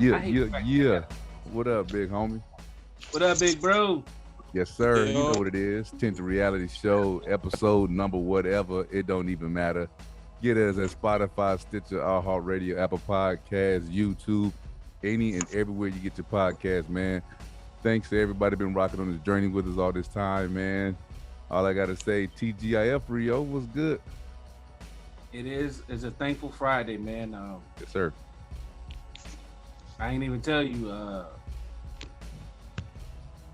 Yeah, I hate yeah, the fact that I yeah. got. What up, big homie? What up, big bro? Yes, sir. You know Yo, what it is. Tinted Reality Show, episode number whatever. It don't even matter. Get us at Spotify, Stitcher, iHeartRadio, Apple Podcasts, YouTube, any and everywhere you get your podcast, man. Thanks to everybody been rocking on this journey with us all this time, man. All I gotta say, TGIF Rio was good. It's a thankful Friday, man. Yes, sir. I ain't even tell you.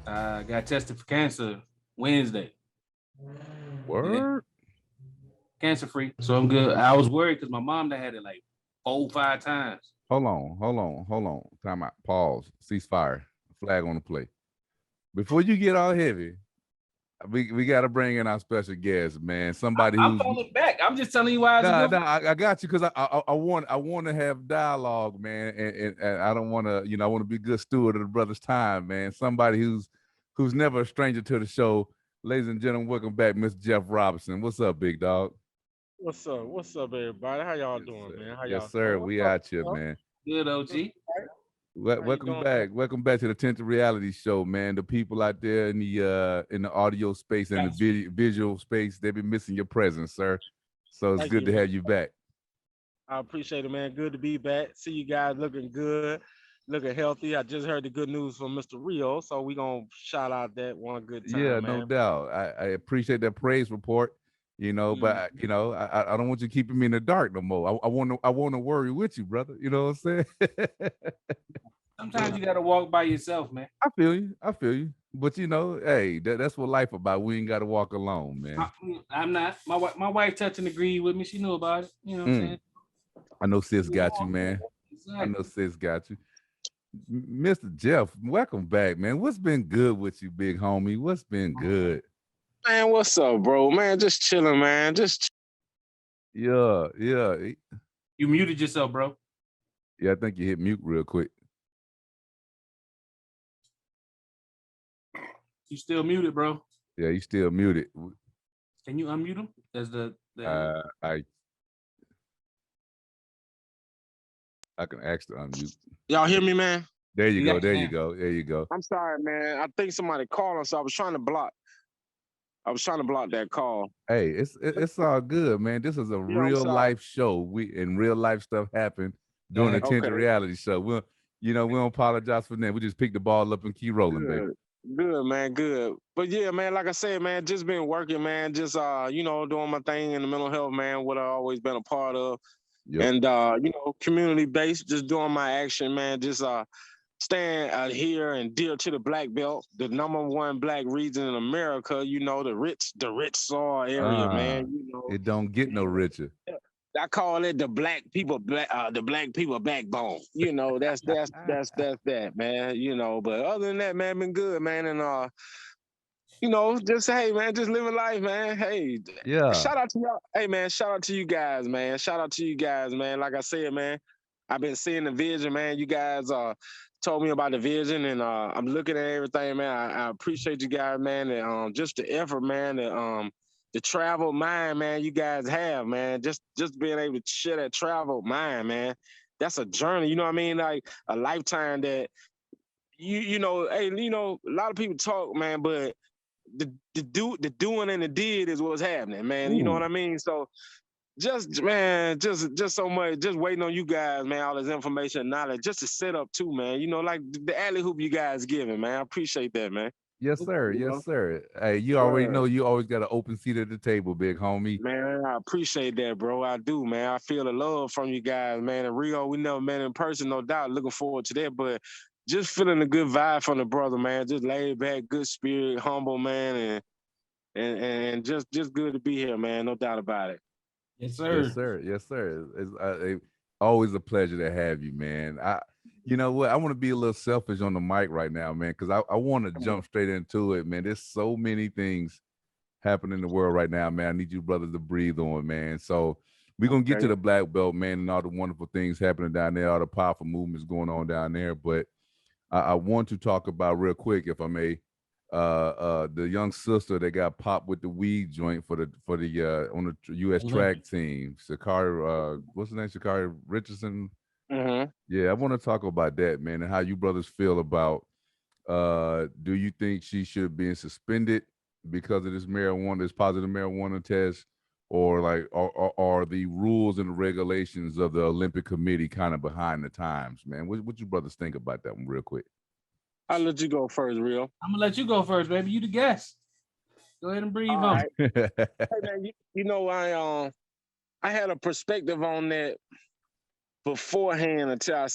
I got tested for cancer Wednesday. Yeah, Word. cancer free, so I'm good. I was worried because my mom that had it like 4, 5 times. Hold on. Time out. Pause. Ceasefire. Flag on the play. Before you get all heavy, we got to bring in our special guest, man. Somebody I'm who's falling back. I'm just telling you why it's a good. I got you because I want to have dialogue, man, and I don't want to I want to be a good steward of the brother's time, man. Somebody who's never a stranger to the show, ladies and gentlemen. Welcome back, Mr. Jeff Robinson. What's up, big dog? what's up? What's up, everybody? How y'all Yes, doing, sir. man? How Yes, y'all sir. doing? What's We up? out here, Yo? man. Good What's OG. up? How you Welcome doing, back. Welcome back to the Tinted Reality Show, man. The people out there in the audio space and the visual space, they've been missing your presence, sir. So it's Thank good you, to man. have you back. I appreciate it, man. Good to be back. See you guys looking good, looking healthy. I just heard the good news from Mr. Rio, so we gonna shout out that one good Yeah, time, no man. doubt. I appreciate that praise report. Mm. I don't want you keeping me in the dark no more. I want to worry with you, brother. You know what I'm saying? Sometimes you gotta walk by yourself, man. I feel you. I feel you. But hey, that's what life about. We ain't got to walk alone, I, man. I'm not. My wife touched and agreed with me. She knew about it. You know what I'm Mm, saying? I know sis You got you, walk, man. I know exactly. sis got you. Mr. Jeff, welcome back, man. What's been good with you, big homie? What's been good? Man, what's up, bro? Man, just chilling, man. Yeah, yeah. You muted yourself, bro. Yeah, I think you hit mute real quick. You still muted, bro. Yeah, you still muted. Can you unmute him? There's the Uh, I I can actually unmute. Y'all hear me, man? There you we go. got you There you now. go. There you go. I'm sorry, man. I think somebody called us. So I was trying to block. I was trying to block that call. Hey, it's all good, man. This is a Yeah, I'm real sorry. life show. We in real life stuff happen during the Exactly. Okay. Tinted Reality Show. We don't apologize for that. We just pick the ball up and keep rolling, baby. Good. Good, man. Good. But yeah, man, like I said, man, just been working, man. Just doing my thing in the mental health, man, what I always been a part of. Yep. And community based, just doing my action, man. Just staying out here and dear to the black belt, the number one black region in America, the rich soil area, Ah, man. it don't get no richer. I call it the black people backbone. That's that, man. But other than that, man, been good, man. And just hey, man, just living life, man. Hey, Yeah. shout out to y'all. Hey, man, shout out to you guys, man. Shout out to you guys, man. Like I said, man, I've been seeing the vision, man. You guys told me about the vision, and I'm looking at everything, man. I appreciate you guys, man, and just the effort, man. The travel mind, man, you guys have, man. Just being able to share that travel mind, man. That's a journey, you know what I mean? Like a lifetime that hey, a lot of people talk, man, but the doing and the did is what's happening, man. You know Ooh. what I mean? So just man, just so much, just waiting on you guys, man. All this information and knowledge, just to set up too, man. Like the alley hoop you guys giving, man. I appreciate that, man. Yes, sir. You Yes, know, sir. Hey, you already Word. know you always got an open seat at the table, big homie. Man, I appreciate that, bro. I do, man. I feel the love from you guys, man. And Rio, we never met in person, no doubt. Looking forward to that, but just feeling a good vibe from the brother, man. Just laid back, good spirit, humble, man, and just good to be here, man. No doubt about it. Yes, Yes, sir. sir. Yes, sir. It's always a pleasure to have you, man. You know what? I want to be a little selfish on the mic right now, man, because I want to jump straight into it, man. There's so many things happening in the world right now, man. I need you brothers to breathe on, man. So we're gonna get to Okay. the black belt, man, and all the wonderful things happening down there, all the powerful movements going on down there. But I want to talk about real quick, if I may, the young sister that got popped with the weed joint for the on the U.S. track Olympic. team, Shakari, what's the name? Shakari Richardson. Mm-hmm. Yeah, I want to talk about that, man, and how you brothers feel about. Do you think she should be suspended because of this marijuana, this positive marijuana test, or like, are the rules and regulations of the Olympic Committee kind of behind the times, man? What you brothers think about that one, real quick? I'll let you go first, Real. I'm gonna let you go first, baby. You the guest. Go ahead and breathe All on. right. Hey, man, you know, I had a perspective on that beforehand until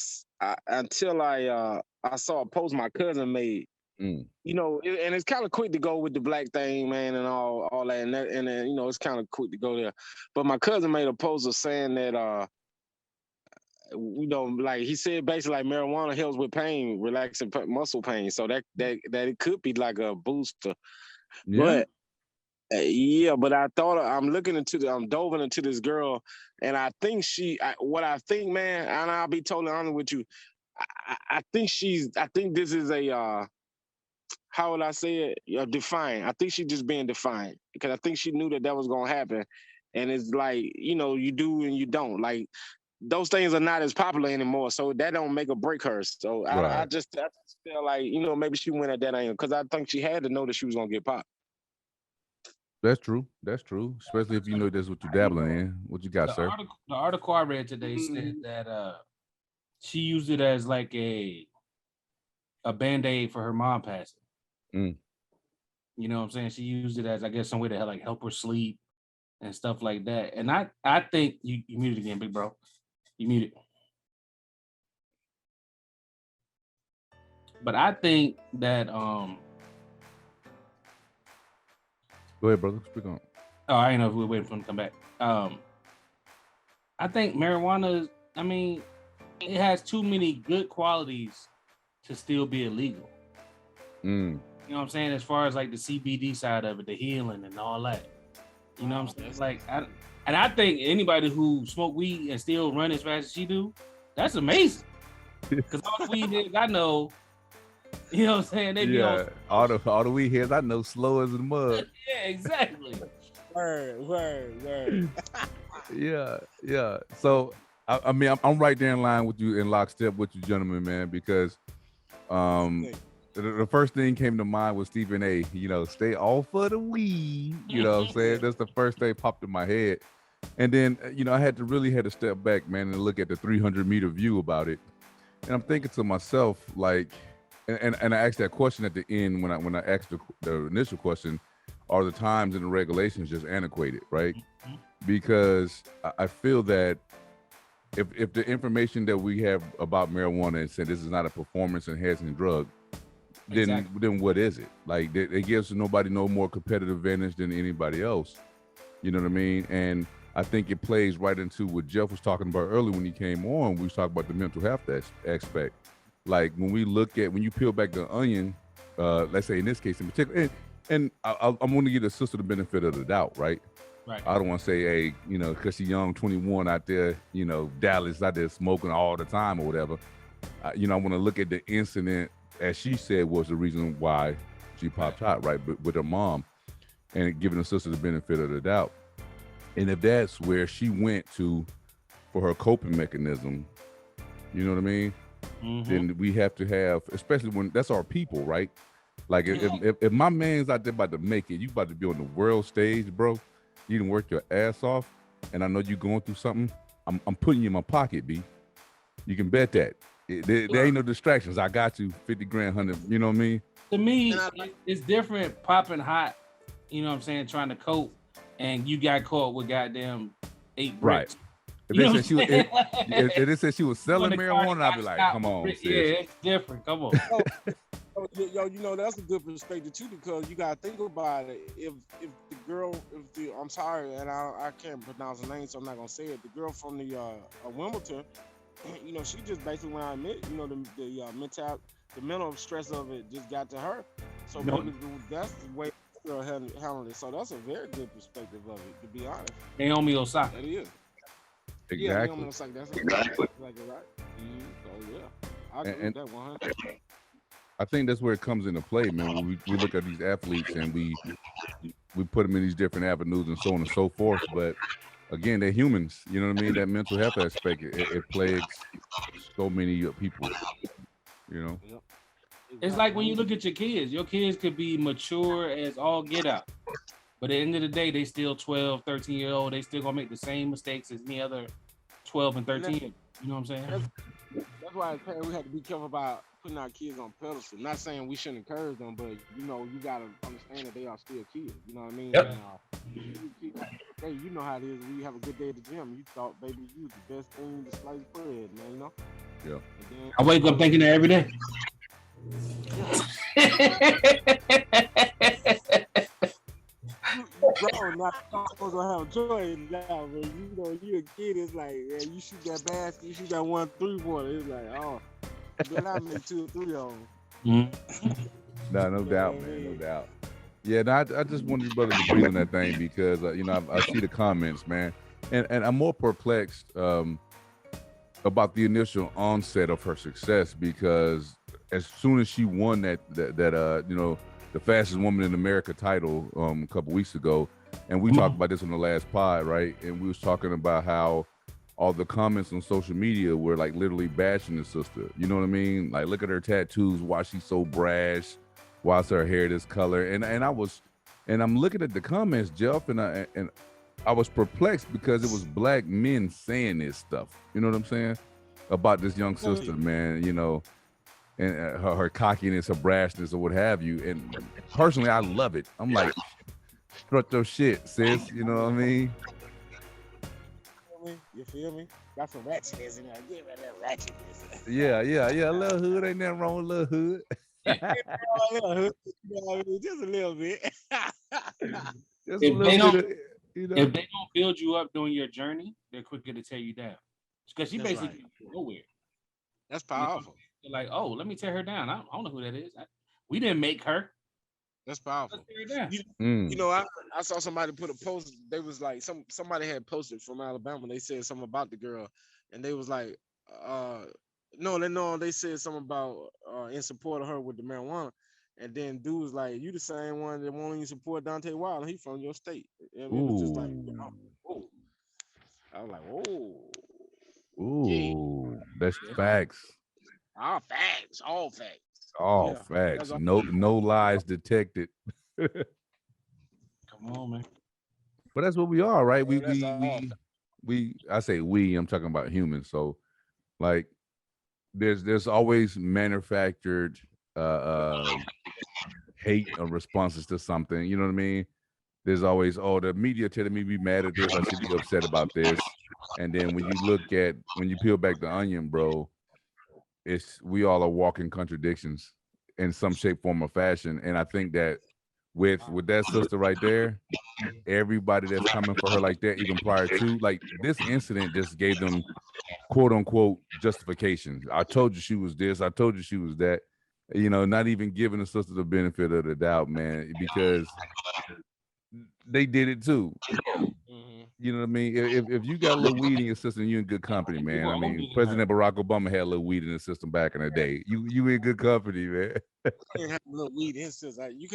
I saw a post my cousin made. Mm. You know, and it's kind of quick to go with the black thing, man, and all that, and then, you know, it's kind of quick to go there. But my cousin made a post of saying that you know, like he said, basically like marijuana helps with pain, relaxing muscle pain, so that it could be like a booster. Yeah. But yeah, but I'm doving into this girl, and I think what I think, man, and I'll be totally honest with you, I think this is a how would I say it? Defiant. I think she's just being defiant because I think she knew that was gonna happen, and it's like, you know, you do and you don't. Like those things are not as popular anymore, so that don't make or break her. So I just feel like, you know, maybe she went at that angle because I think she had to know that she was gonna get popped. That's true. That's true. Especially if you know that's what you're dabbling in. What you got, sir? The article I read today said that she used it as like a Band-Aid for her mom passing. Mm. You know what I'm saying? She used it as, I guess, some way to like help her sleep and stuff like that. And I think you muted again, big bro. You muted. But I think that Go ahead, brother. Speak on. Oh, I didn't know if we were waiting for him to come back. I think marijuana, I mean, it has too many good qualities to still be illegal. Mm. You know what I'm saying? As far as like the CBD side of it, the healing and all that. You know what I'm saying? Like, I think anybody who smoke weed and still run as fast as she do, that's amazing. Because all the weed heads I know, you know what I'm saying? They be on all the weed heads I know slow as the mud. Yeah, exactly. Word. Yeah. So I mean, I'm right there in line with you, in lockstep with you, gentlemen, man, because the first thing came to mind was Stephen A. You know, stay off of the weed. You know what I'm saying? That's the first thing popped in my head. And then, you know, I had to step back, man, and look at the 300-meter view about it. And I'm thinking to myself, like, and I asked that question at the end when I asked the initial question, are the times and the regulations just antiquated, right? Because I feel that if the information that we have about marijuana and said this is not a performance enhancing drug, then what is it? Like, it gives nobody no more competitive advantage than anybody else. You know what I mean? And I think it plays right into what Jeff was talking about earlier when he came on. We was talking about the mental health aspect. Like when you peel back the onion, let's say in this case in particular, and I'm going to give the sister the benefit of the doubt, right? Right. I don't want to say, hey, you know, because she's young, 21 out there, you know, Dallas out there smoking all the time or whatever. You know, I want to look at the incident, as she said, was the reason why she popped out, right? But with her mom, and giving the sister the benefit of the doubt. And if that's where she went to for her coping mechanism, you know what I mean? Then we have to have, especially when that's our people, right? Like if my man's out there about to make it, you about to be on the world stage, bro. You didn't work your ass off, and I know you going through something. I'm putting you in my pocket, B. You can bet that. There ain't no distractions. I got you, 50 grand, 100. You know what I mean? To me, it's different popping hot. You know what I'm saying? Trying to cope, and you got caught with goddamn 8 bricks. Right. If they said she was selling marijuana, I'd be like, come on, sis. Yeah, it's different. Come on. Yo, you know, that's a good perspective too, because you gotta think about it. If the girl, I'm sorry, and I can't pronounce her name, so I'm not gonna say it. The girl from the Wimbledon, you know, she just basically, when I admit, you know, the mental stress of it just got to her. So maybe that's the way the girl handled it. So that's a very good perspective of it, to be honest. Naomi Osaka. That is. Exactly. Yeah, Naomi Osaka. That's exactly right. So yeah, I agree with that 100%. I think that's where it comes into play, man. When we look at these athletes and we put them in these different avenues and so on and so forth. But again, they're humans. You know what I mean? That mental health aspect, it plagues so many people. You know. Yep. It's like when you look at your kids could be mature as all get out. But at the end of the day, they still 12, 13-year-old. They still gonna make the same mistakes as any other 12 and 13. You know what I'm saying? That's why as parents, we have to be careful about putting our kids on pedestal. Not saying we shouldn't encourage them, but you know, you gotta understand that they are still kids. You know what I mean? Yep. And, hey, you know how it is when you have a good day at the gym. You thought, baby, you was the best thing to slice bread, man. You know? Yeah. Then, I wake up thinking that every day. Bro, not supposed to have joy now, but you know, you a kid, it's like, man, you shoot that basket, you shoot that 1 3-pointer. It's like, oh, but I make 2 or 3 of them. No doubt, man, no doubt. Yeah, no, I just wanted you brothers to breathe on that thing because you know I see the comments, man, and I'm more perplexed about the initial onset of her success because as soon as she won that you know, the fastest woman in America title a couple weeks ago, and we talked about this on the last pod, right? And we was talking about how all the comments on social media were like literally bashing the sister. You know what I mean? Like, look at her tattoos. Why she's so brash? Why's her hair this color? And I'm looking at the comments, Jeff, and I was perplexed because it was black men saying this stuff. You know what I'm saying? About this young sister, man. You know, and her cockiness, her brashness, or what have you. And personally, I love it. I'm like, strut your shit, sis. You know what I mean? You feel me? Got some ratchetness in there. Give me that ratchetness. Yeah. A little hood, ain't nothing wrong with a little hood. Just a little bit. Just a little bit. You know? If they don't build you up during your journey, they're quicker to tear you down. Because she That's basically right. came from nowhere. That's powerful. They're like, oh, let me tear her down. I don't know who that is. We didn't make her. That's powerful. Let's tear her down. You know, I saw somebody put a post. They was like, somebody had posted from Alabama. They said something about the girl, and they was like, no, they said something about in support of her with the marijuana. And then dude was like, you the same one that won't even support Dante Wilder. He from your state. And it was just like, oh. I was like, whoa. Ooh, that's facts. All facts. All facts. All facts. No lies detected. Come on, man. But that's what we are, right? I say we, I'm talking about humans. So like there's always manufactured hate or responses to something. You know what I mean? There's always, the media telling me be mad at this, I should be upset about this. And then when you peel back the onion, bro, we all are walking contradictions in some shape, form, or fashion. And I think that with that sister right there, everybody that's coming for her like that, even prior to, like, this incident just gave them quote unquote justification. I told you she was this, I told you she was that, you know, not even giving the sister the benefit of the doubt, man, because they did it too. You know what I mean? If you got a little weed in your system, you're in good company, man. I mean, President Barack Obama had a little weed in his system back in the day. You in good company, man. Can't have a little weed in his system. You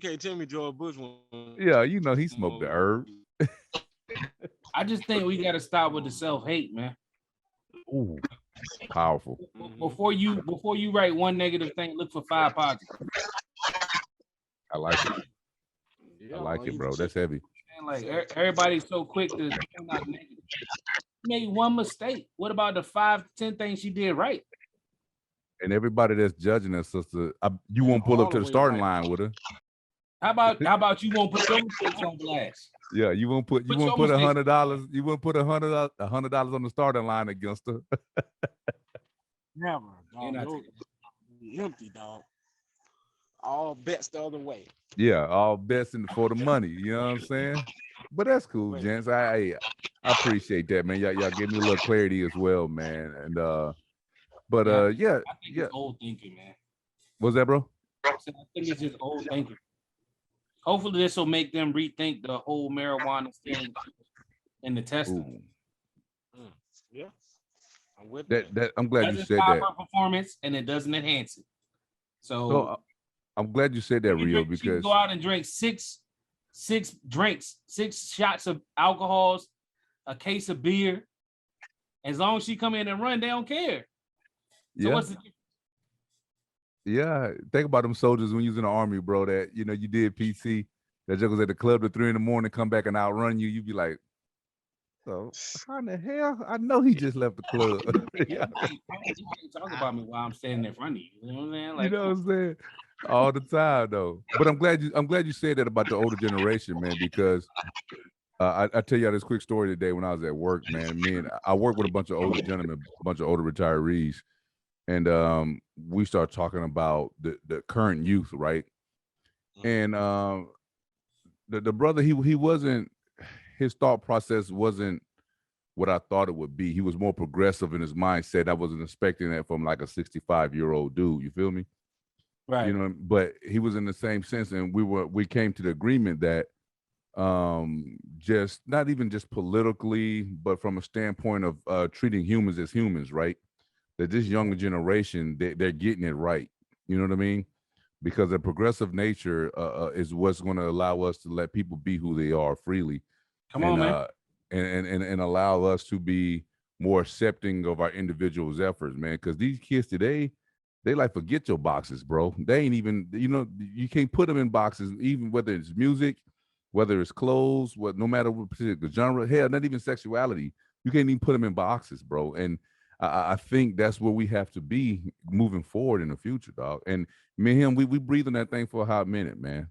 can't tell me George Bush won't. Yeah, you know he smoked the herb. I just think we got to stop with the self-hate, man. Ooh, powerful. Before you write one negative thing, look for 5 positives. I like it. I like it, bro. That's heavy. Like everybody's so quick to point out negative. She made one mistake. What about the 5 to 10 things she did right? And everybody that's judging that sister, you won't pull up to the starting line with her. How about you won't put your mistakes on blast? Yeah, you won't put $100. You won't put $100 on the starting line against her. Never. Dog. Empty, dog. All bets the other way. Yeah, all bets for the money. You know what I'm saying? But that's cool, gents. I appreciate that, man. Y'all give me a little clarity as well, man. And I think it's old thinking, man. What's that, bro? I think it's just old thinking. Hopefully, this will make them rethink the whole marijuana thing in the testing. Yeah, I'm with that. I'm glad you said that. Performance, and it doesn't enhance it. So I'm glad you said that, Rio, because you go out and drink six shots of alcohols a case of beer. As long as she come in and run, they don't care. So Yeah. what's the Yeah, think about them soldiers when you was in the army, bro. That you did PC. That joke was at the club till 3 a.m, come back and outrun you. You'd be like, so how in the hell? I know he just left the club. Yeah. you can't talk about me while I'm standing in front of you. You know what I'm saying? You know what I'm saying? All the time though. But I'm glad you said that about the older generation, man, because I tell y'all this quick story today when I was at work, man. I work with a bunch of older gentlemen, a bunch of older retirees. And we start talking about the current youth, right? And the brother, he wasn't, his thought process wasn't what I thought it would be. He was more progressive in his mindset. I wasn't expecting that from like a 65-year-old dude. You feel me? Right. But he was in the same sense, and we came to the agreement that just not even just politically, but from a standpoint of treating humans as humans, right? That this younger generation, they're getting it right. You know what I mean? Because the progressive nature is what's going to allow us to let people be who they are freely. Come on, man. And allow us to be more accepting of our individuals' efforts, man. Because these kids today, they like forget your boxes, bro. They ain't even, you can't put them in boxes, even whether it's music, whether it's clothes, no matter what particular genre, hell, not even sexuality. You can't even put them in boxes, bro. And I think that's where we have to be moving forward in the future, dog. And me and him, we breathe on that thing for a hot minute, man.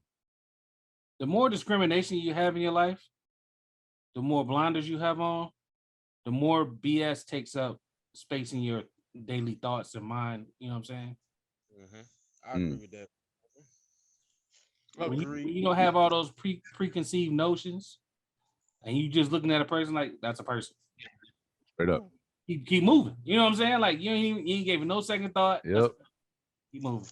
The more discrimination you have in your life, the more blinders you have on, the more BS takes up space in your daily thoughts and mind. You know what I'm saying? I agree with that. When you don't have all those preconceived notions, and you just looking at a person like that's a person. Straight up. Keep moving. You know what I'm saying? Like you ain't gave it no second thought. Yep. Keep moving.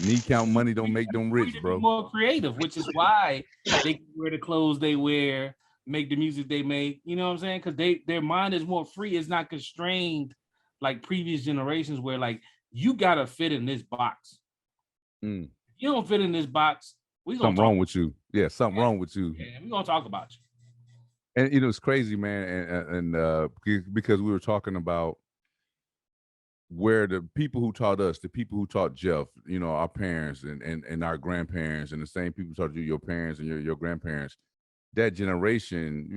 Need count money don't make them rich, bro. Be more creative, which is why they wear the clothes they wear, make the music they make. You know what I'm saying? Because their mind is more free. It's not constrained like previous generations where like you gotta fit in this box. If you don't fit in this box, we gonna something wrong with you. Yeah, something wrong with you. Yeah, we're gonna talk about you. And it's crazy, man. And because we were talking about where the people who taught us, the people who taught Jeff, our parents and our grandparents, and the same people taught you, your parents and your grandparents, that generation,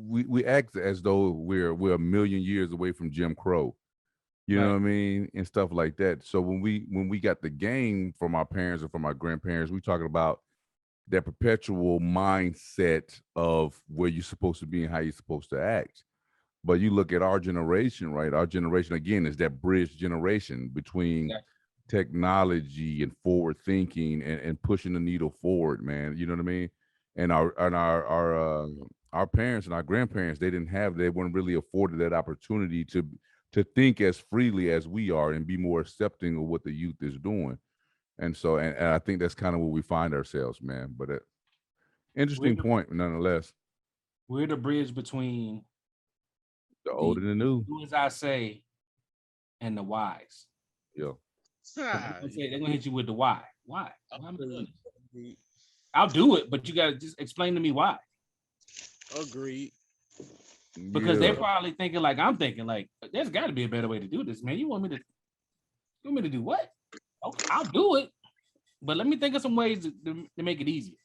we act as though we're a million years away from Jim Crow. You know what I mean? And stuff like that. So when we got the game from our parents or from our grandparents, we talking about that perpetual mindset of where you're supposed to be and how you're supposed to act. But you look at our generation, right? Our generation, again, is that bridge generation between technology and forward thinking and pushing the needle forward, man. You know what I mean? And our parents and our grandparents, they weren't really afforded that opportunity to think as freely as we are and be more accepting of what the youth is doing. And so, and I think that's kind of where we find ourselves, man. But interesting point, nonetheless. We're the bridge between the old and the new. Do as I say, and the wise. Yeah. They're gonna hit you with the why. Why? I'll do it, but you gotta just explain to me why. Agreed. Because they're probably thinking like I'm thinking, like there's got to be a better way to do this, man. You want me to do what? Okay, I'll do it, but let me think of some ways to make it easier.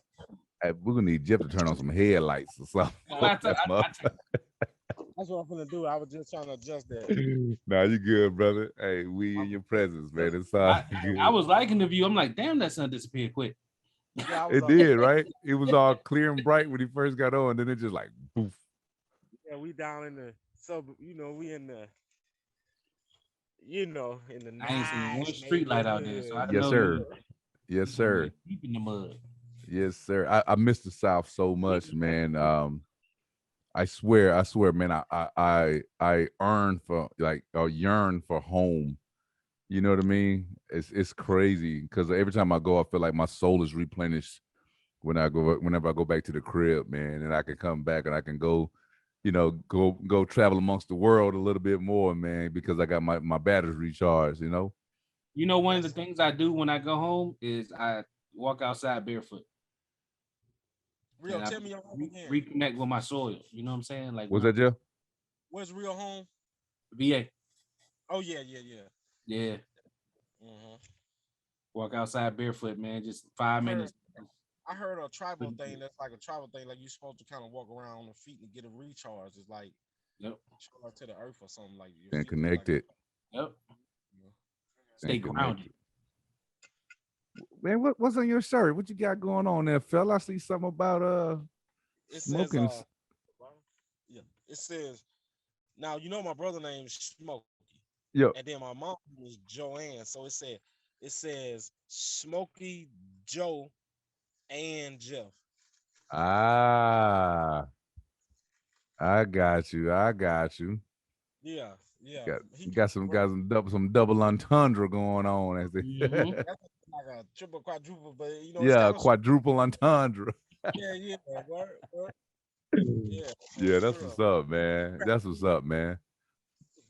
Hey, we're gonna need Jeff to turn on some headlights or something. That's what I'm gonna do. I was just trying to adjust that. Nah, you good, brother. Hey, we in your presence, man. It's all good. I was liking the view. I'm like, damn, that sun disappeared quick. Yeah, it did, right? It was all clear and bright when he first got on, then it just like poof. Yeah, we down in the we in the in the I ain't seen one street light out there, so I yes, sir. Yes, sir. Deep in the mud. Yes, sir. I miss the South so much, man. I swear, man. I yearn for home. You know what I mean? It's crazy because every time I go, I feel like my soul is replenished whenever I go back to the crib, man, and I can come back and I can go travel amongst the world a little bit more, man, because I got my batteries recharged. One of the things I do when I go home is I walk outside barefoot. Real, and I tell me your home again. reconnect with my soil. You know what I'm saying? Like Was that Jeff? Where's real home? VA. Oh yeah. Yeah. Mm-hmm. Walk outside barefoot, man. Just 5 minutes. I heard a tribal thing that's like a tribal thing, like you're supposed to kind of walk around on the feet and get a recharge. It's like Yep. charge to the earth or something like your And feet connected. Yep. you know. Stay grounded. Man, what's on your shirt? What you got going on there, fella? I see something about It smoking. says it says now you know my brother named Smokey. Yep. And then my mom was Joanne. So it says Smokey Joe and Jeff. Ah, I got you. Yeah. Got some double entendre going on as they Mm-hmm. That's like a triple quadruple, but you know it's yeah, kind of quadruple entendre. yeah. Word. Yeah. Yeah, For that's real. what's up, man. That's what's up, man.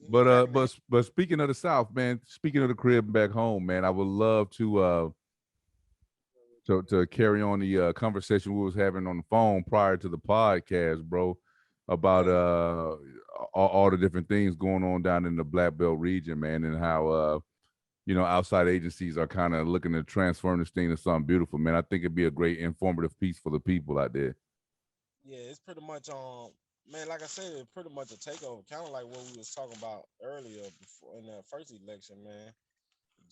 You cracking But speaking of the South, man, speaking of the crib back home, man, I would love to carry on the conversation we was having on the phone prior to the podcast, bro, about all the different things going on down in the Black Belt region, man, and how outside agencies are kind of looking to transform this thing to something beautiful, man. I think it'd be a great informative piece for the people out there. Yeah, it's pretty much man, like I said, it's pretty much a takeover, kind of like what we was talking about earlier before in the first election, man.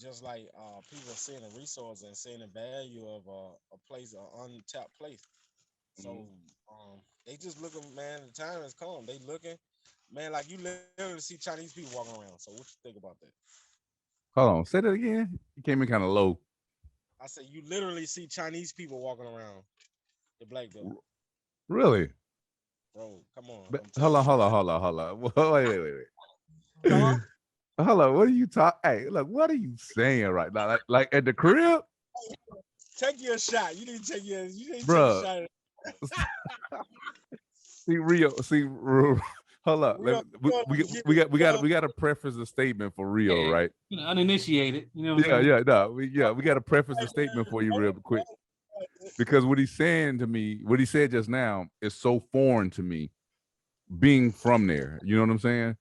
Just like people seeing the resource and seeing the value of a place, an untapped place. So they just looking, man. The time has come. They looking, man. Like you literally see Chinese people walking around. So what you think about that? Hold on, say that again. You came in kind of low. I said you literally see Chinese people walking around the Black Belt. Really? Bro, come on. But, I'm telling hold on. Wait. Huh? Hold on. What are you talking? Hey, look, what are you saying right now? Like at the crib? Take your shot. You need to take your. You need to Bruh. take a shot. See Rio. Hold up. Real, We got to preface the statement for Rio, Yeah. right? Uninitiated. You know what I'm saying? No, we got to preface the statement for you real quick, because what he's saying to me, what he said just now, is so foreign to me, being from there. You know what I'm saying?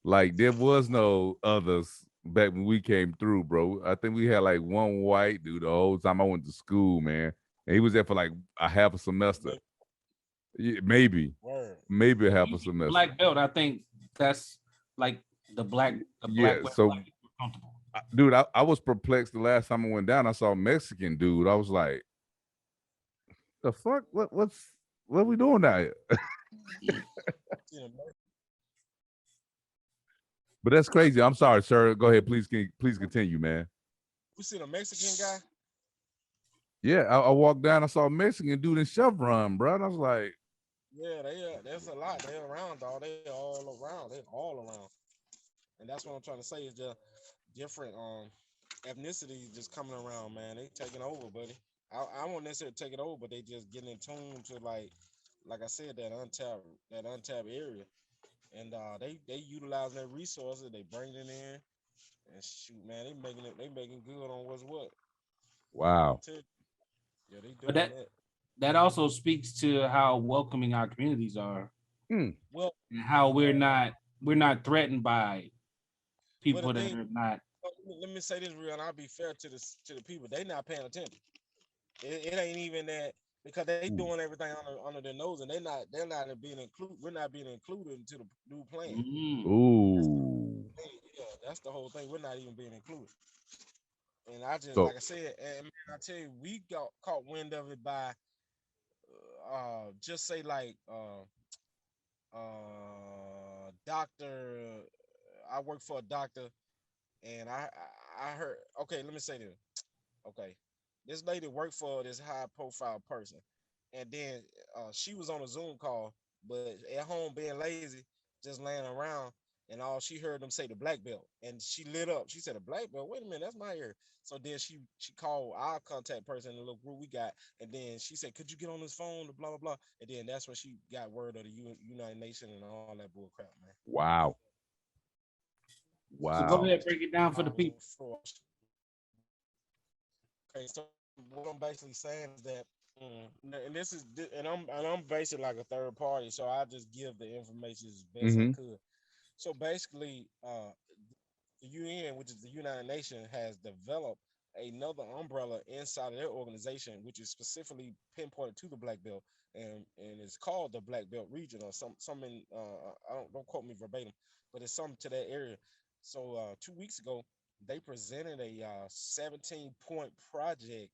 Like there was no others back when we came through, bro. I think we had like one white dude the whole time I went to school, man. And he was there for like a half a semester. Yeah, maybe a half a semester. Black belt, I think that's like the black. So, black comfortable. Dude, I was perplexed the last time I went down. I saw a Mexican dude. I was like, the fuck? What are we doing down here? But that's crazy. I'm sorry, sir. Go ahead. Please continue, man. You seen a Mexican guy? Yeah, I walked down. I saw a Mexican dude in Chevron, bro. And I was like, yeah, there's a lot. They're around, dog. They're all around. And that's what I'm trying to say is the different ethnicities just coming around, man. They taking over, buddy. I won't necessarily take it over, but they just getting in tune to like I said, that untapped area. And they utilizing their resources, they bringing it in, and shoot, man, they making good on what's what. Wow. Yeah, they doing But that also speaks to how welcoming our communities are. Well, and how we're not threatened by people that are not. Let me say this real, and I'll be fair to the people. They not paying attention. It ain't even that, because they doing everything under their nose, and they're not being included. We're not being included into the new plan. Ooh. That's the whole thing. We're not even being included. And I just, So, like I said, and man, I tell you, we got caught wind of it by just say like doctor. I work for a doctor, and I heard. Okay, let me say this. Okay, this lady worked for this high profile person, and then she was on a Zoom call, but at home being lazy, just laying around, and all she heard them say the black belt, and she lit up. She said, "A black belt? Wait a minute, that's my ear." So then she called our contact person in the little group we got, and then she said, "Could you get on this phone?" Blah blah blah, and then that's when she got word of the United Nations and all that bull crap, man. wow. So go ahead, break it down for the people. Okay, so what I'm basically saying is that And this is, and I'm basically like a third party, so I just give the information as best I Mm-hmm. could. So basically, the UN, which is the United Nations, has developed another umbrella inside of their organization, which is specifically pinpointed to the Black Belt, and it's called the Black Belt region or some in I don't quote me verbatim, but it's something to that area. So 2 weeks ago, they presented a 17-point project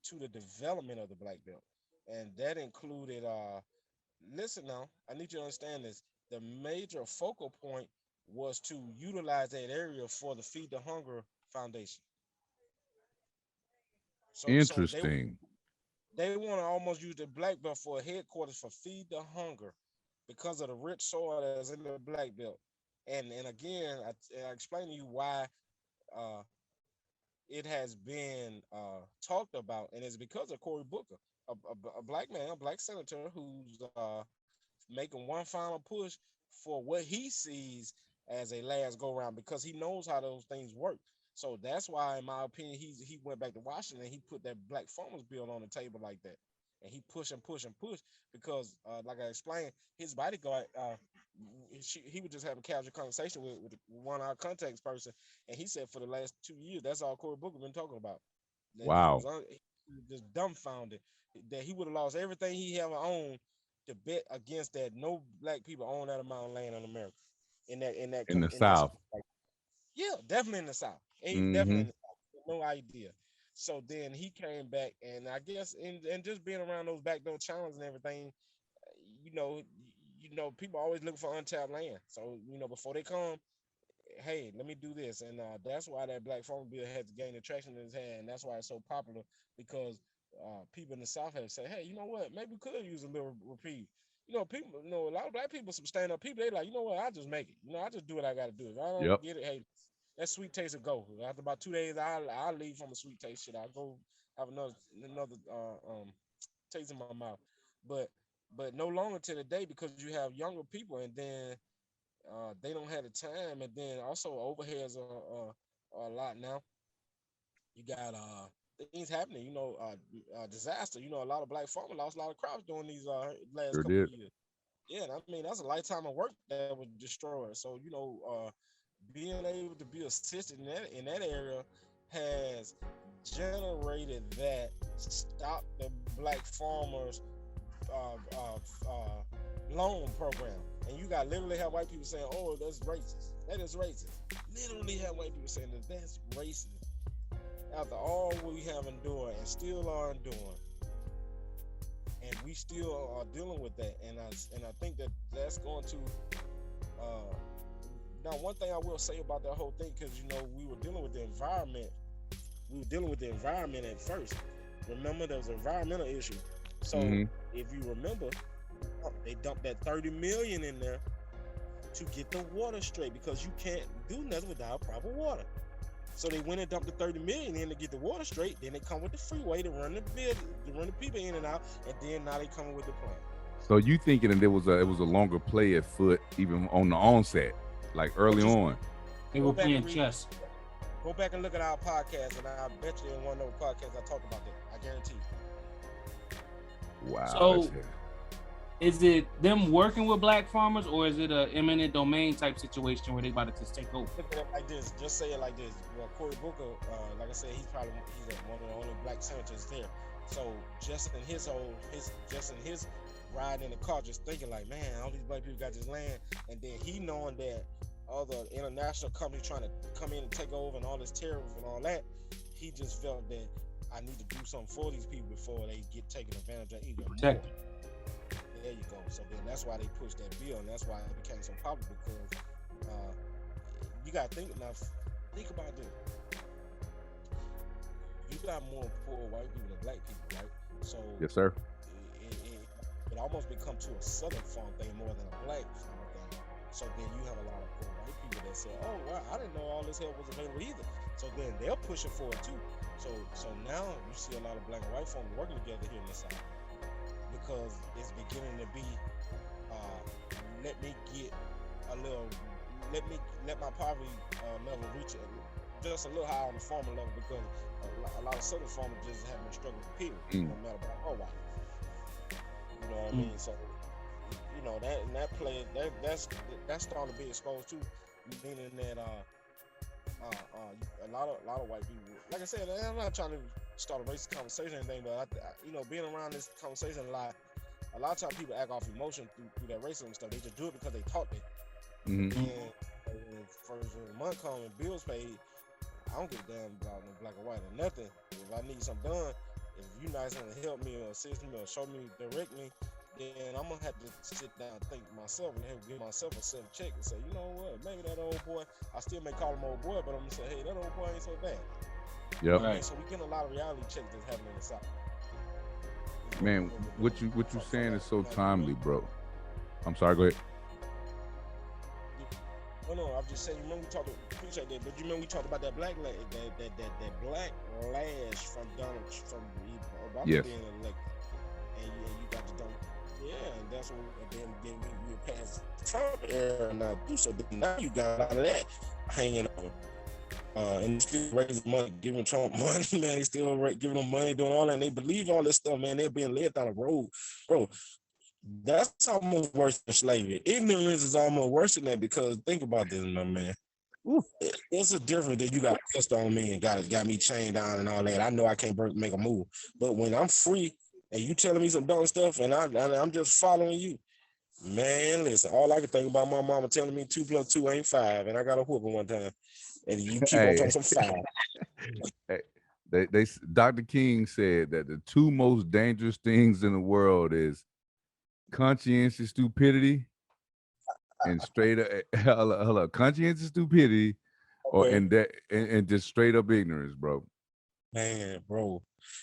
to the development of the Black Belt, and that included listen now, I need you to understand this. The major focal point was to utilize that area for the Feed the Hunger Foundation. So Interesting. they want to almost use the Black Belt for a headquarters for Feed the Hunger because of the rich soil that's in the Black Belt. And again, I explain to you why uh, it has been talked about, and it's because of Cory Booker, a black man, a black senator who's making one final push for what he sees as a last go round because he knows how those things work. So that's why, in my opinion, he went back to Washington and he put that Black Farmers Bill on the table like that. And he push and push and push because, like I explained, his bodyguard, he would just have a casual conversation with one of our contacts person, and he said for the last 2 years, that's all Cory Booker been talking about. That Wow. he was just dumbfounded that he would have lost everything he ever owned to bet against that no black people own that amount of land in America. In the In that South. like, yeah, definitely in the South. Definitely Mm-hmm. in the South. No idea. So then he came back, and I guess and just being around those backdoor channels and everything, you know, people always looking for untapped land. So before they come, hey, let me do this, and that's why that Black Farm Bill has gained the traction in his hand, and that's why it's so popular because people in the South have said, hey, you know what, maybe we could use a little reprieve. People, a lot of black people, some stand up people, they like, you know what, I just make it. I just do what I got to do. If I don't Yep. get it, hey, that sweet taste will go. After about 2 days, I'll leave from a sweet taste shit. I'll go have another taste in my mouth, but no longer to the day because you have younger people, and then they don't have the time, and then also overheads are a lot now. You got things happening, disaster. A lot of black farmers lost a lot of crops during these last Sure couple of did. years. Yeah, and I mean that's a lifetime of work that was destroyed. So being able to be assisted in that area has generated that stop the black farmers loan program. And you got literally have white people saying, oh, that's racist. That is racist. Literally have white people saying that's racist. After all we have endured and still are enduring. And we still are dealing with that. And I think that's going to now one thing I will say about that whole thing, because we were dealing with the environment. We were dealing with the environment at first. Remember, there was an environmental issue. So if you remember, they dumped that 30 million in there to get the water straight because you can't do nothing without proper water. So they went and dumped the 30 million in to get the water straight. Then they come with the freeway to run the people in and out, and then now they coming with the plan. So you thinking that it was a longer play at foot even on the onset, like early on? They were playing chess. Go back and look at our podcast, and I bet you in one of those podcasts I talked about that. I guarantee you. Wow. So, is it them working with black farmers, or is it a eminent domain type situation where they about to just take over? Look at it like this. Just say it like this. Well, Cory Booker, like I said, he's one of the only black senators there. So just in his ride in the car, just thinking like, man, all these black people got this land, and then he knowing that other international companies trying to come in and take over and all this terrorism and all that, he just felt that I need to do something for these people before they get taken advantage of even more. There you go. So then that's why they pushed that bill, and that's why it became so popular because you got to think enough. Think about this. You got more poor white people than black people, right? So yes, sir. It almost become to a southern farm thing more than a black farm thing. So then you have a lot of poor white people that say, "Oh, wow, I didn't know all this help was available either." So then they're pushing for it too. So now you see a lot of black and white farmers working together here in the South because it's beginning to be, let my poverty level reach just a little high on the farmer level because a lot of southern farmers just have been struggling, period, no matter black or white. You know what I mean? So, you know, that play that's starting to be exposed too, meaning that a lot of white people, like I said, I'm not trying to start a racist conversation or anything, but you know, being around this conversation a lot of times people act off emotion through that racism stuff. They just do it because they taught it. And when first the month comes and bills paid, I don't give a damn about no black or white or nothing. If I need something done, if you nice enough to help me or assist me or show me, direct me, then I'm gonna have to sit down and think to myself and have to give myself a self-check and say, you know what, maybe that old boy, I still may call him old boy, but I'm gonna say, hey, that old boy ain't so bad. Yep. Right. So we getting a lot of reality checks that's happening in the South. Man, what you saying is so timely, bro. I'm sorry, go ahead. No, I'm just saying. You remember we talked. Appreciate that, but you remember we talked about that black that black lash from Obama Yes. being elected, and you got the dumb. Yeah, and that's what then we were past Trump era now too. So now you got a lot of that hanging on. And still raising money, giving Trump money, man. They still giving them money, doing all that. And they believe all this stuff, man. They're being led down the road, bro. That's almost worse than slavery. Ignorance is almost worse than that because think about this, my man. It's a difference that you got pissed on me and got me chained down and all that. I know I can't make a move, but when I'm free and you telling me some dumb stuff and I'm just following you, man. Listen, all I can think about my mama telling me 2 + 2 ain't 5, and I got a whooping one time, and you keep on talking some 5. Hey, Dr. King said that the two most dangerous things in the world is conscientious stupidity and straight up conscientious stupidity, and just straight up ignorance, bro. Man, bro,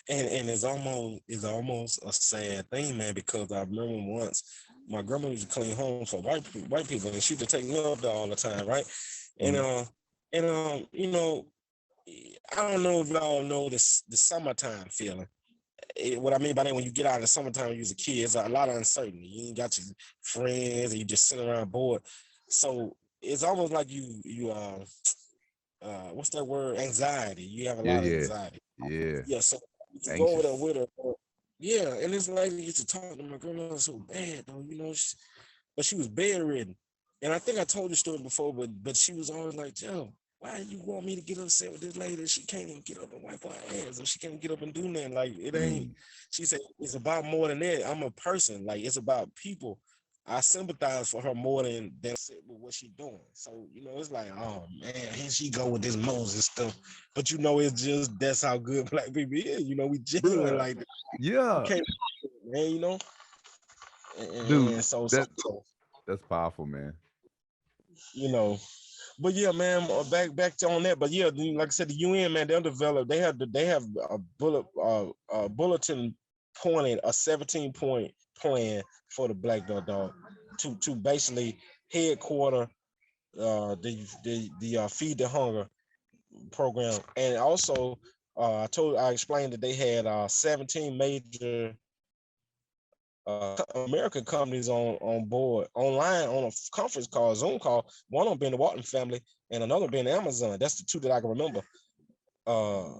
and it's almost a sad thing, man, because I remember once my grandma used to clean homes for white people, and she used to take me up there all the time, right? And you know, I don't know if y'all know the summertime feeling. What I mean by that, when you get out in the summertime, when you was a kid, it's a lot of uncertainty. You ain't got your friends, and you just sitting around bored. So it's almost like you what's that word? Anxiety. You have a lot of anxiety. Yeah. So you go over there with her. Yeah, and this lady used to talk to my grandma so bad, though. You know, but she was bedridden, and I think I told the story before. But she was always like, Joe, why you want me to get upset with this lady? She can't even get up and wipe her ass, or she can't get up and do nothing. Like it ain't. She said it's about more than that. I'm a person. Like it's about people. I sympathize for her more than sit with what she doing. So you know, it's like, oh man, here she go with this Moses stuff. But you know, it's just that's how good black people is. You know, we genuine like that. Yeah, man. You know, dude, and so that's powerful, man. You know. But yeah, man, back to on that. But yeah, like I said, the UN, man, they'll develop. They have a bulletin pointed a 17-point plan for the Black Dog to basically headquarter the Feed the Hunger program, and also I explained that they had 17 major American companies on board online on a conference call, Zoom call. One of them being the Walton family, and another being Amazon. That's the two that I can remember.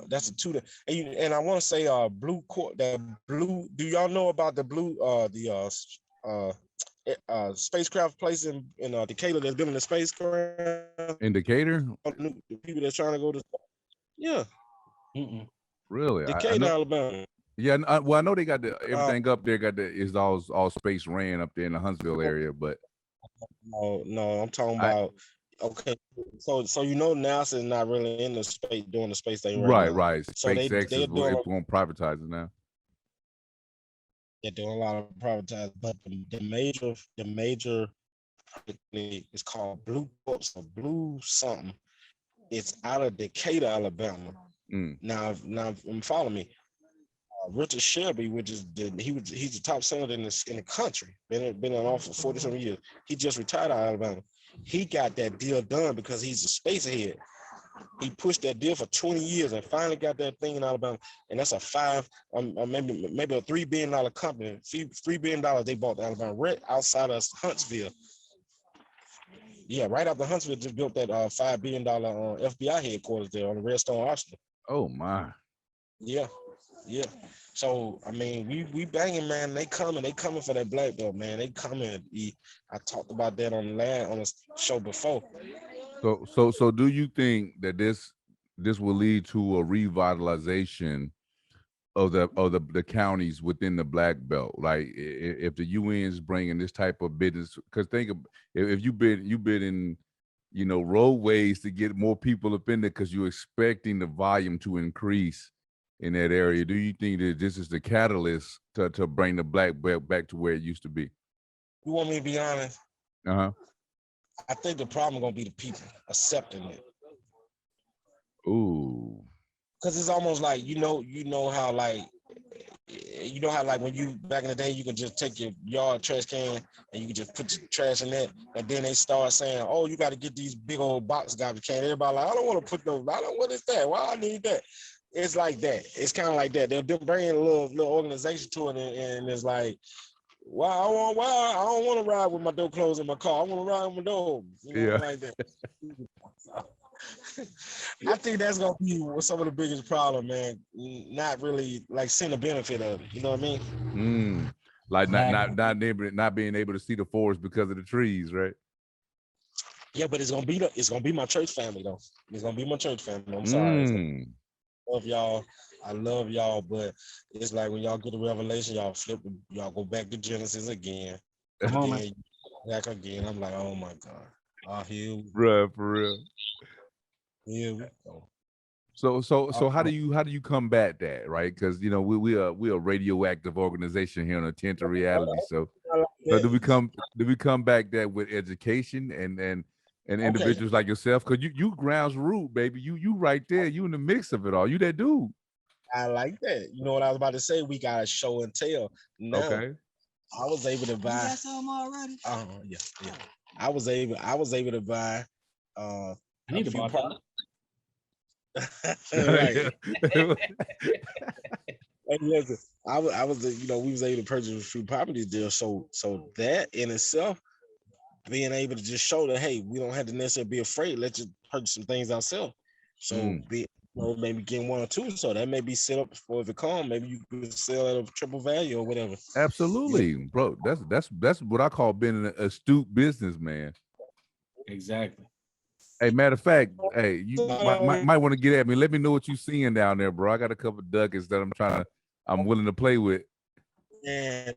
That's the two that, and I want to say Blue Court. That Blue. Do y'all know about the Blue? Spacecraft place in Decatur that's building the spacecraft. In Decatur? The people that's trying to go to. Yeah. Really? Decatur, I know, Alabama. Yeah, well, I know they got everything up there. Is all space ran up there in the Huntsville area, but no, I'm talking about. Okay, so you know NASA is not really in the space doing the space thing right now. Right. So SpaceX they're doing going to privatize it now. They're doing a lot of privatizing, but the major is called Blue Corps or Blue something. It's out of Decatur, Alabama. Now, follow me. Richard Shelby, which is he's the top senator in the country, been in office for 40-some years. He just retired out of Alabama. He got that deal done because he's a space ahead. He pushed that deal for 20 years and finally got that thing in Alabama. And that's a maybe a $3 billion company. $3 billion they bought the Alabama right outside of Huntsville. Yeah, right after Huntsville just built that $5 billion FBI headquarters there on the Redstone Arsenal. Oh my. Yeah, yeah. So I mean, we banging, man. They coming for that black belt, man. They coming. I talked about that on the show before. So do you think that this will lead to a revitalization of the counties within the black belt? Like if the UN is bringing this type of business, because think of if you've been in, roadways to get more people up in there because you're expecting the volume to increase in that area. Do you think that this is the catalyst to bring the black belt back to where it used to be? You want me to be honest? Uh-huh. I think the problem gonna be the people accepting it. Ooh. Cause it's almost like you know how like when you back in the day you could just take your yard trash can and you could just put your trash in that, and then they start saying, oh, you got to get these big old box garbage can. Everybody like, I don't want to put those. What is that? Why I need that? It's like that. It's kind of like that. They'll bring a little organization to it, and it's like, why I don't want to ride with my door closed in my car. I want to ride with my door, Yeah. like that. I think that's gonna be some of the biggest problem, man. Not really like seeing the benefit of it. You know what I mean? Like not being able to see the forest because of the trees, right? Yeah, but it's gonna be my church family though. It's gonna be my church family. I'm sorry. Love y'all. I love y'all, but it's like when y'all get the revelation, y'all y'all go back to Genesis again. Come on, man. Back again. I'm like, oh my God. Oh, here, Bruh, for real. here we go. So how do you combat that, right? Because we a radioactive organization here on the Tinted Reality. So do we come back that with education and individuals like yourself? Because you grounds root, baby. You right there. You in the mix of it all. You that dude. I like that. You know what I was about to say? We got a show and tell. Now, okay. I was able to buy. You got some already? Yeah. I was able to buy. I need to buy that. Right. Hey, listen, I was we was able to purchase a few properties there. So that in itself, being able to just show that, hey, we don't have to necessarily be afraid. Let's just purchase some things ourselves. So maybe getting one or two. So that may be set up for if it come. Maybe you could sell at a triple value or whatever. Absolutely, bro. That's what I call being an astute businessman. Exactly. Hey, matter of fact, hey, you might want to get at me. Let me know what you seeing down there, bro. I got a couple of ducats that I'm willing to play with. And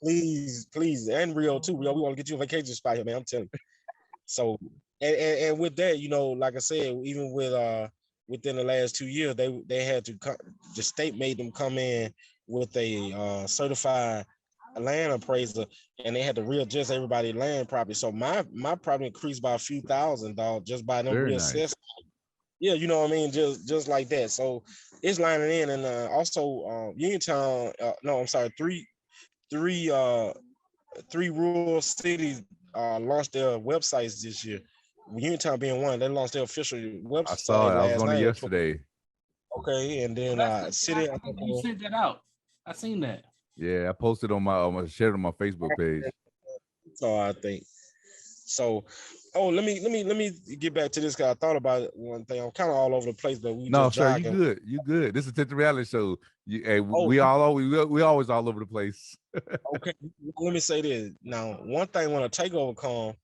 please, and Rio too. We want to get you a vacation spot here, man. I'm telling you. So, and with that, like I said, even with within the last 2 years, they had to the state made them come in with a certified land appraiser, and they had to readjust everybody's land property. So my property increased by a few thousand dollars just by them reassessing. Nice. Yeah, you know what I mean, just like that. So it's lining in, and also Uniontown. No, I'm sorry, three rural cities launched their websites this year. Uniontown being one, they launched their official website. I saw it. I was on it night. yesterday. Okay, and then city. You sent that out. I seen that. Yeah, I posted on my shared on my Facebook page. So I think. So, let me get back to this because I thought about one thing. I'm kind of all over the place, but we just sir, jogging. You good. This is the reality show. We always all over the place. Okay, let me say this. Now, one thing when a takeover comes,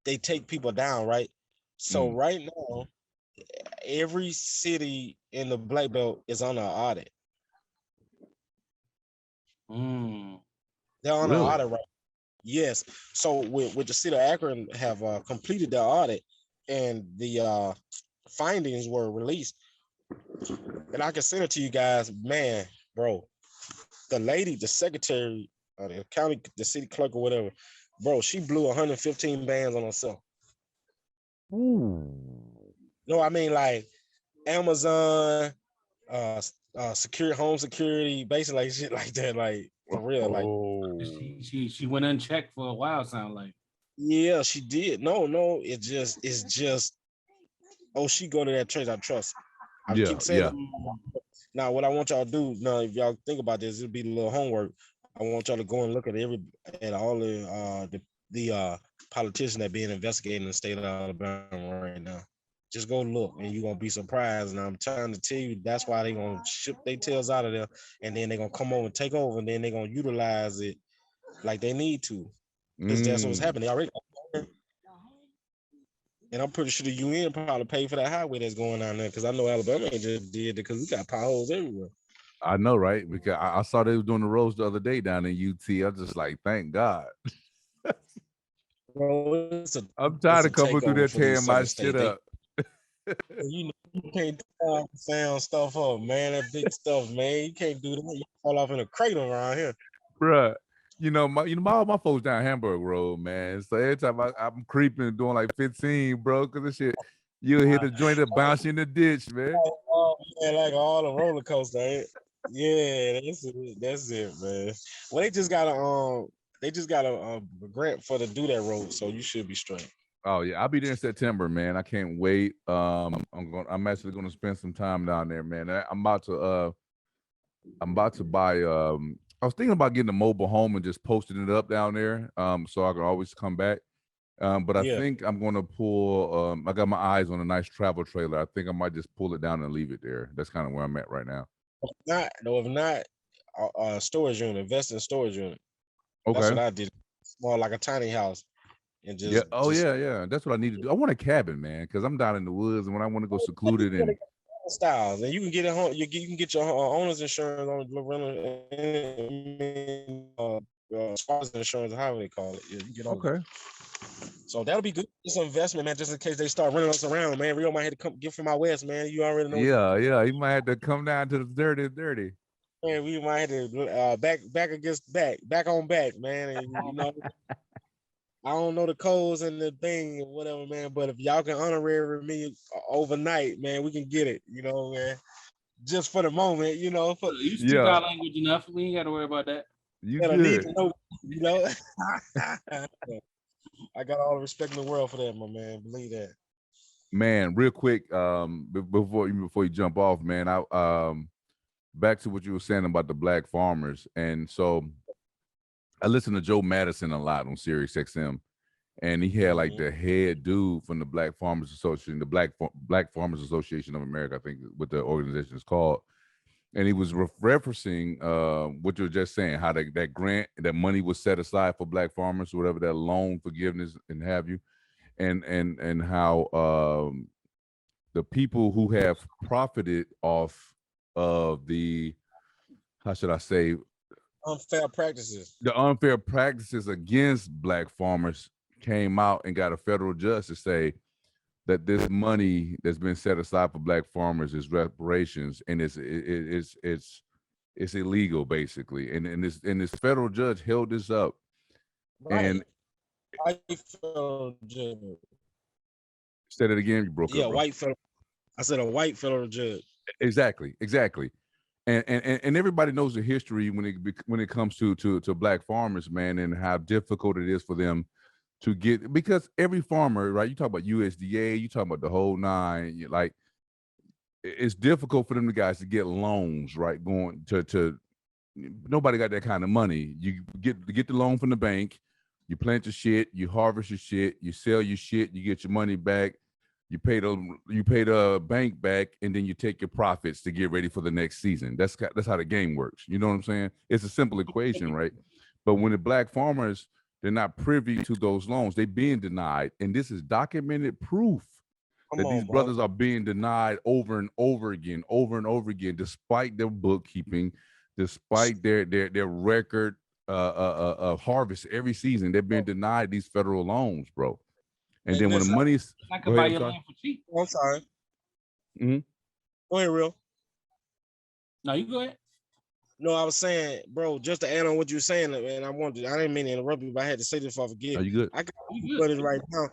they take people down, right? So right now, every city in the Black Belt is on an audit. They're on an audit, right? Yes. So with the city of Akron have completed their audit, and the findings were released, and I can send it to you guys. Man, bro, the secretary, the county, the city clerk or whatever, bro, she blew 115 bands on herself. Ooh. No, I mean like Amazon, secure home security, basically like shit like that, like for real. Like she went unchecked for a while, sound like. Yeah, she did. No, it's just she go to that church, I trust. I keep saying that. Now, what I want y'all to do now, if y'all think about this, it'll be a little homework. I want y'all to go and look at all the the politician that being investigated in the state of Alabama right now. Just go look, and you're gonna be surprised. And I'm trying to tell you, that's why they're gonna ship their tails out of there, and then they're gonna come over and take over, and then they're gonna utilize it like they need to, because that's what's happening. They already, and I'm pretty sure the UN probably paid for that highway that's going on there, because I know Alabama just did it because we got potholes everywhere. I know, right? Because I saw they was doing the roads the other day down in UT. I was just like, thank God. Bro, I'm it's tired a of coming through takeover there for these tearing my southern shit states. up. You know, you can't sound stuff up, man. That big stuff, man. You can't do that. You fall off in a crater around here, Bruh. All my folks down Hamburg Road, man. So every time I'm creeping doing like 15, bro, because this shit, you'll hit a joint that bounce in the ditch, man. oh, man, like all the roller coaster. Yeah, that's it, man. Well, they just got a grant for to do that road, so you should be straight. Oh yeah, I'll be there in September, man. I can't wait. I'm actually gonna spend some time down there, man. I'm about to buy I was thinking about getting a mobile home and just posting it up down there, so I can always come back. But I think I'm gonna pull. I got my eyes on a nice travel trailer. I think I might just pull it down and leave it there. That's kind of where I'm at right now. If not, storage unit. Invest in a storage unit. That's Okay. what I did. Small, like a tiny house, and just Yeah. Oh yeah. That's what I need to do. I want a cabin, man, because I'm down in the woods, and when I want to go secluded and styles, and you can get it home. You can get your owner's insurance on rental insurance, however they call it. Yeah, you get all okay. So that'll be good. It's an investment, man, just in case they start running us around, man. Rio might have to come get from my west, man. You already know. Yeah. You might have to come down to the dirty. Man, we might have to back against back on back, man. And you know, I don't know the codes and the thing or whatever, man. But if y'all can honorary me overnight, man, we can get it. You know, man. Just for the moment, you know. You speak our language enough. We ain't got to worry about that. You good? Need to know, you know. I got all the respect in the world for that, my man. Believe that. Man, real quick, before you jump off, man, I back to what you were saying about the black farmers. And so I listen to Joe Madison a lot on Sirius XM, and he had like the head dude from the Black Farmers Association, the Black Farmers Association of America, I think what the organization is called. And he was referencing what you were just saying, how that grant, that money was set aside for black farmers, or whatever, that loan forgiveness and have you, and how the people who have profited off of the, how should I say, unfair practices. The unfair practices against black farmers came out and got a federal judge to say that this money that's been set aside for black farmers is reparations, and it's illegal basically. And this federal judge held this up. Right. And white federal judge. Said it again. You broke up. Yeah, white federal. I said a white federal judge. Exactly. And everybody knows the history when it comes to black farmers, man, and how difficult it is for them to get, because every farmer, right? You talk about USDA, you talk about the whole nine, like it's difficult for them guys to get loans, right? Going to nobody got that kind of money. You get the loan from the bank, you plant your shit, you harvest your shit, you sell your shit, you get your money back. You pay the bank back, and then you take your profits to get ready for the next season. That's how the game works. You know what I'm saying? It's a simple equation, right? But when the black farmers, they're not privy to those loans, they're being denied, and this is documented proof that these brothers are being denied over and over again, despite their bookkeeping, despite their record harvest every season. They're being denied these federal loans, bro. And then when the money's, I can buy your land for cheap. I'm sorry. Go ahead, Real. No, you go ahead. No, I was saying, bro, just to add on what you were saying, and I didn't mean to interrupt you, but I had to say this before I forget. Are you good? I got it right now.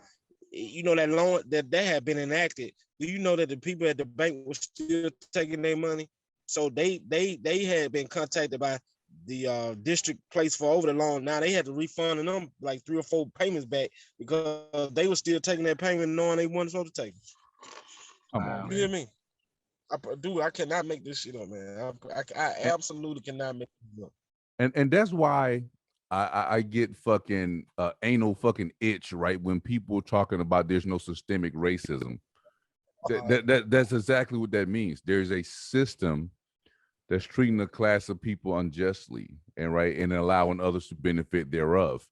You know that loan that had been enacted. Do you know that the people at the bank were still taking their money? So they had been contacted by the district place for over the loan. Now they had to refund them like 3 or 4 payments back because they were still taking their payment knowing they weren't supposed to take it. Come on, you hear me? I cannot make this shit up, man. I absolutely cannot make this up. And that's why I get fucking anal fucking itch, right, when people talking about there's no systemic racism. That's exactly what that means. There's a system that's treating a class of people unjustly and right and allowing others to benefit thereof.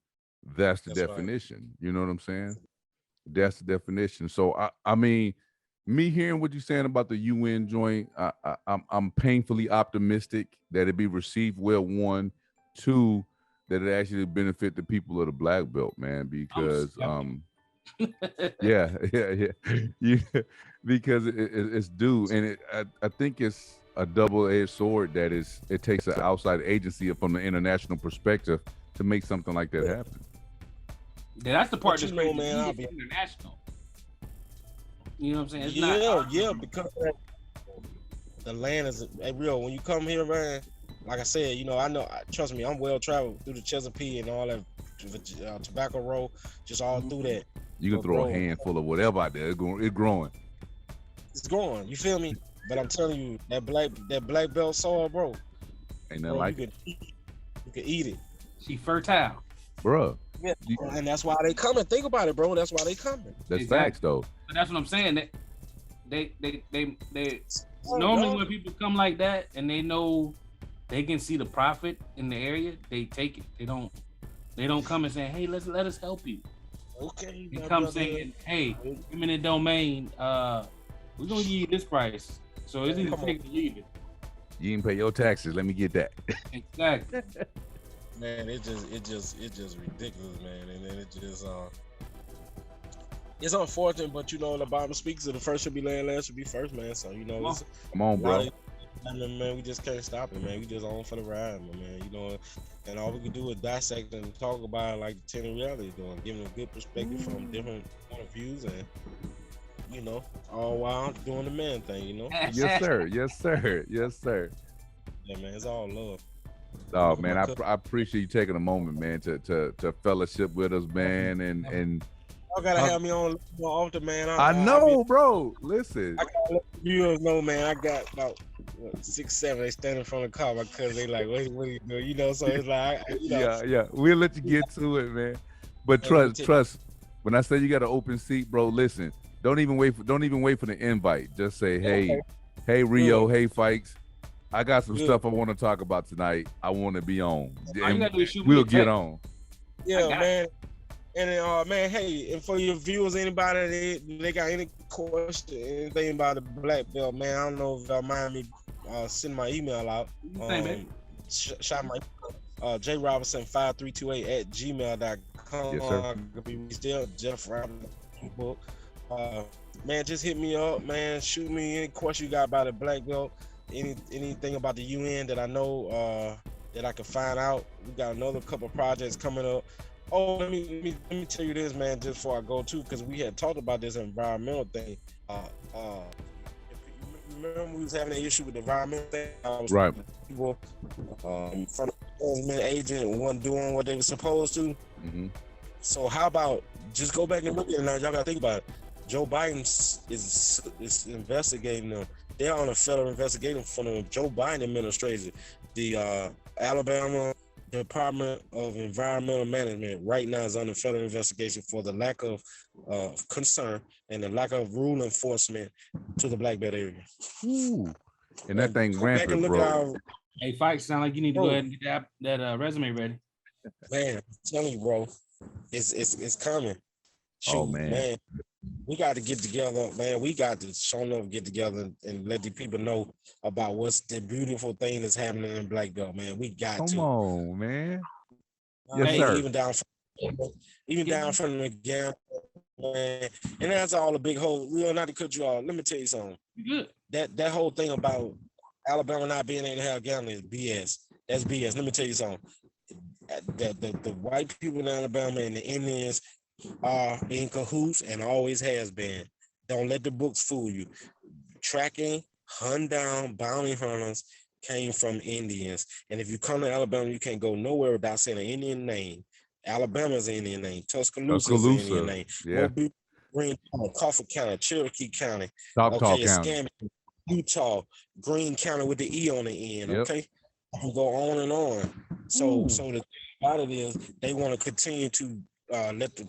That's the definition. Right. You know what I'm saying? That's the definition. So I mean, me hearing what you're saying about the UN joint, I'm painfully optimistic that it be received well. One, two, that it actually benefit the people of the black belt, man, because yeah, because it's due, and I think it's a double-edged sword that it takes an outside agency from the international perspective to make something like that happen. Yeah, that's the part that's crazy, man. I'll be international. You know what I'm saying? Because the land is real. When you come here, man, like I said, I know. Trust me, I'm well traveled through the Chesapeake and all that Tobacco Road, just all through that. You can throw a handful of whatever out there. It's growing. It's growing. You feel me? But I'm telling you, that black belt soil, bro. Ain't nothing like it. You can eat it. She fertile, bro. Yeah, and that's why they coming. Think about it, bro. That's why they coming. That's facts, though. But that's what I'm saying. They normally when people come like that and they know they can see the profit in the area, they take it. They don't come and say, "Hey, let us help you." Okay. They come saying, "Hey, eminent domain, we're gonna give you this price." So it's either take or leave it. You didn't pay your taxes. Let me get that. Exactly. Man, it just ridiculous, man, and then it just it's unfortunate, but the Bible speaks of the first should be last, last should be first, man. So come on, bro. Man, we just can't stop it, man. We just on for the ride, man. And all we can do is dissect and talk about it like the Tinted reality doing, giving a good perspective from different point of views, and all while doing the man thing, Yes, sir. Yes, sir. Yes, sir. Yeah, man, it's all love. Oh man, I appreciate you taking a moment, man, to fellowship with us, man, and y'all gotta have me on more often, man. I know, bro. Listen, I gotta let the viewers know, man. I got about 6, 7. They stand in front of the car because they like, what are you doing? So it's like, yeah. We'll let you get to it, man. But trust. When I say you got an open seat, bro, listen. Don't even wait for the invite. Just say, hey, Rio, hey, Fikes. I got some stuff I want to talk about tonight. I want to be on. We'll get on. Yeah, man. And man, hey, and for your viewers, anybody they got any question, anything about the black belt, man, I don't know if y'all mind me send my email out. Shot my jrobinson5328@gmail.com. Yes, sir. Still Jeff Robinson book. Man, just hit me up, man. Shoot me any question you got about the black belt. Anything about the UN that I know that I can find out. We got another couple projects coming up. Oh, let me tell you this, man, just before I go too, because we had talked about this environmental thing. Remember we was having an issue with the environmental thing? Right. People from the government agent wasn't doing what they were supposed to. Mm-hmm. So how about just go back and look at it now? Y'all gotta think about it. Joe Biden is investigating them. They're on a federal investigation from the Joe Biden administration. The Alabama Department of Environmental Management right now is under federal investigation for the lack of concern and the lack of rule enforcement to the Black Belt area. Ooh. And that thing rampant, bro. Hey, Fikes, sound like you need to go ahead and get that resume ready. Man, I'm telling you, bro, it's coming. Shoot, oh man, we got to get together, man. We got to show enough get together and let the people know about what's the beautiful thing that's happening in Black Belt, man. We got Come to. Come on, man. Yes, sir. Even down from the gap, man. And that's all a big whole. We are not to cut you off. Let me tell you something. Good. That whole thing about Alabama not being able to have gambling is BS. That's BS. Let me tell you something. The white people in Alabama and the Indians are in cahoots and always has been. Don't let the books fool you. Tracking, hunt down, bounty hunters came from Indians. And if you come to Alabama, you can't go nowhere without saying an Indian name. Alabama's an Indian name. Tuscaloosa's an Indian name. Yeah. Green County, Coffee County, Cherokee County, Choctaw County, Escambia, Utah, Green County with the E on the end. Yep. Okay, I can go on and on. So the about it is they want to continue to let the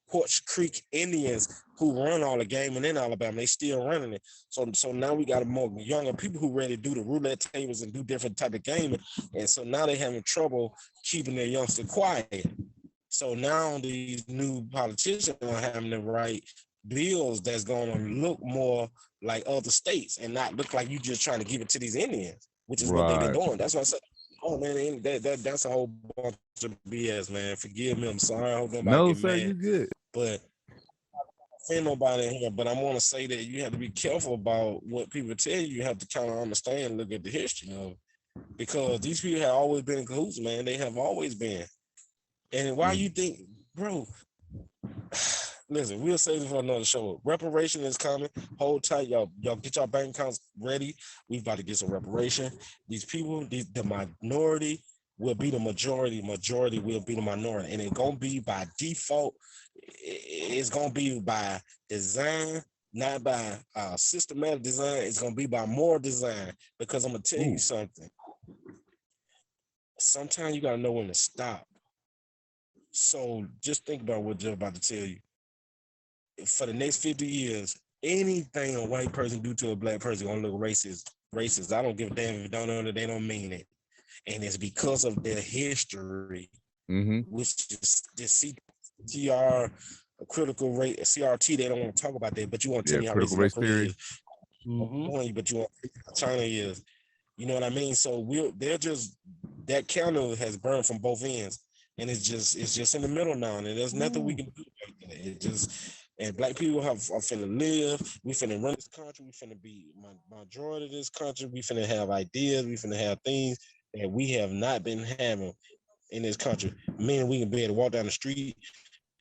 Porch Creek Indians who run all the gaming in Alabama, they still running it. So now we got more younger people who ready to do the roulette tables and do different type of gaming. And so now they having trouble keeping their youngster quiet. So now these new politicians are having to write bills that's going to look more like other states and not look like you just trying to give it to these Indians, which is what they've been doing. That's what I said. Oh man, that's a whole bunch of BS, man. Forgive me, I'm sorry. I hope nobody get mad. You good. But I ain't nobody in here. But I want to say that you have to be careful about what people tell you. You have to kind of understand and look at the history of it. Because these people have always been in cahoots, man. They have always been. And why you think, bro? Listen, we'll save it for another show. Reparation is coming. Hold tight, y'all get your bank accounts ready. We about to get some reparation. These people, the minority will be the majority. Majority will be the minority, and it's gonna be by default. It's gonna be by design, not by systematic design. It's gonna be by moral design. Because I'm gonna tell you something. Sometimes you gotta know when to stop. So just think about what Jeff's about to tell you. For the next 50 years, anything a white person do to a black person gonna look racist. I don't give a damn if you don't know that they don't mean it. And it's because of their history, which is this CR critical rate CRT. They don't want to talk about that, but you want to tell me how racist North Korea is. But you want to how China is. You know what I mean? So they're just that candle has burned from both ends. And it's just in the middle now, and there's nothing we can do about that. It just, and black people are finna live. We finna run this country. We finna be majority of this country. We finna have ideas. We finna have things that we have not been having in this country. Meaning we can be able to walk down the street.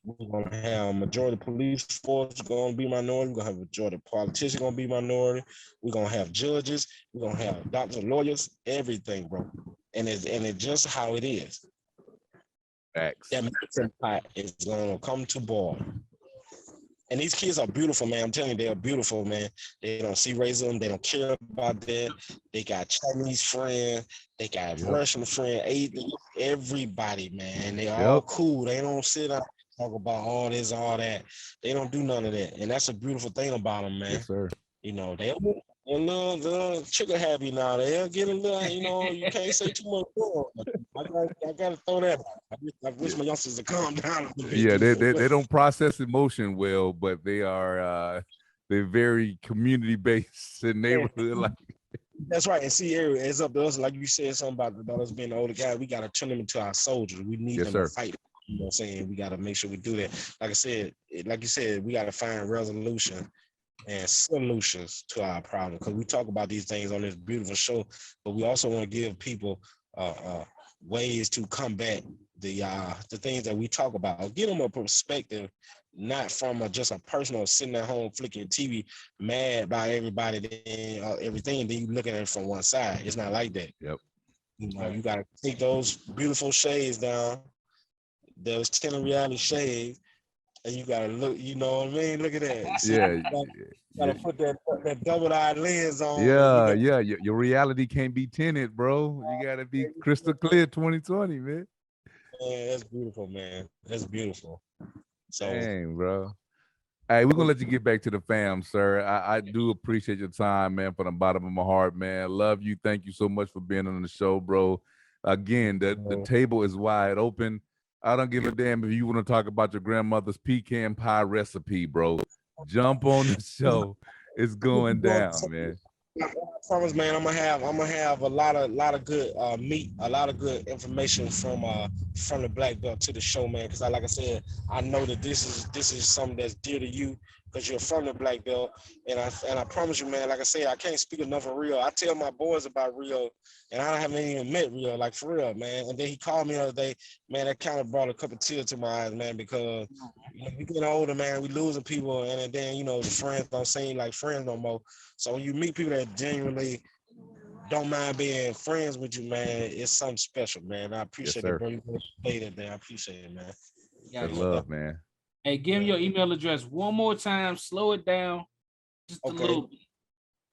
We're gonna have majority police force gonna be minority. We're gonna have majority politicians gonna be minority. We're gonna have judges. We're gonna have doctors, lawyers, everything, bro. And it's just how it is. Facts. That melting pot is gonna come to boil. And these kids are beautiful, man. I'm telling you, they are beautiful, man. They don't see racism. They don't care about that. They got Chinese friends. They got Russian friends. Everybody, man. They all cool. They don't sit up and talk about all this, all that. They don't do none of that. And that's a beautiful thing about them, man. Yes, sir. You know, they're a little trigger happy now. They'll get a little, you know, you can't say too much more. I gotta throw that out. I wish my youngsters would calm down a bit. Yeah, they don't process emotion well, but they're very community based and neighborhood like. That's right. And see, it's up to us. Like you said something about us being the older guy. We gotta turn them into our soldiers. We need them to fight. You know what I'm saying? We gotta make sure we do that. Like you said, we gotta find resolution and solutions to our problem, because we talk about these things on this beautiful show, but we also want to give people ways to combat the things that we talk about. Give them a perspective, not from just a personal sitting at home flicking TV, mad by everybody, everything. Then you looking at it from one side. It's not like that. Yep. You know, you gotta take those beautiful shades down, those reality shades. And you gotta look, you know what I mean? Look at that. See, you gotta put that double-eyed lens on. Your reality can't be tinted, bro. You gotta be crystal clear 2020, man. Yeah, that's beautiful, man. That's beautiful. So, dang, bro. Hey, we're gonna let you get back to the fam, sir. I do appreciate your time, man, from the bottom of my heart, man. Love you. Thank you so much for being on the show, bro. Again, the table is wide open. I don't give a damn if you want to talk about your grandmother's pecan pie recipe, bro. Jump on the show. It's going down, man. I promise, man. I'm gonna have a lot of good meat, a lot of good information from the black belt to the show, man. Because like I said, I know that this is something that's dear to you because you're from the black belt, and I promise you, man. Like I said, I can't speak enough of Rio. I tell my boys about Rio, and I haven't even met Rio, like for real, man. And then he called me the other day, man. That kind of brought a couple tears to my eyes, man, because we getting older, man. We losing people, and then the friends don't seem like friends no more. So when you meet people that genuinely don't mind being friends with you, man, it's something special, man. I appreciate it, bro. You played it, man. I appreciate it, man. Good love, man. Hey, give me your email address one more time. Slow it down just a little bit.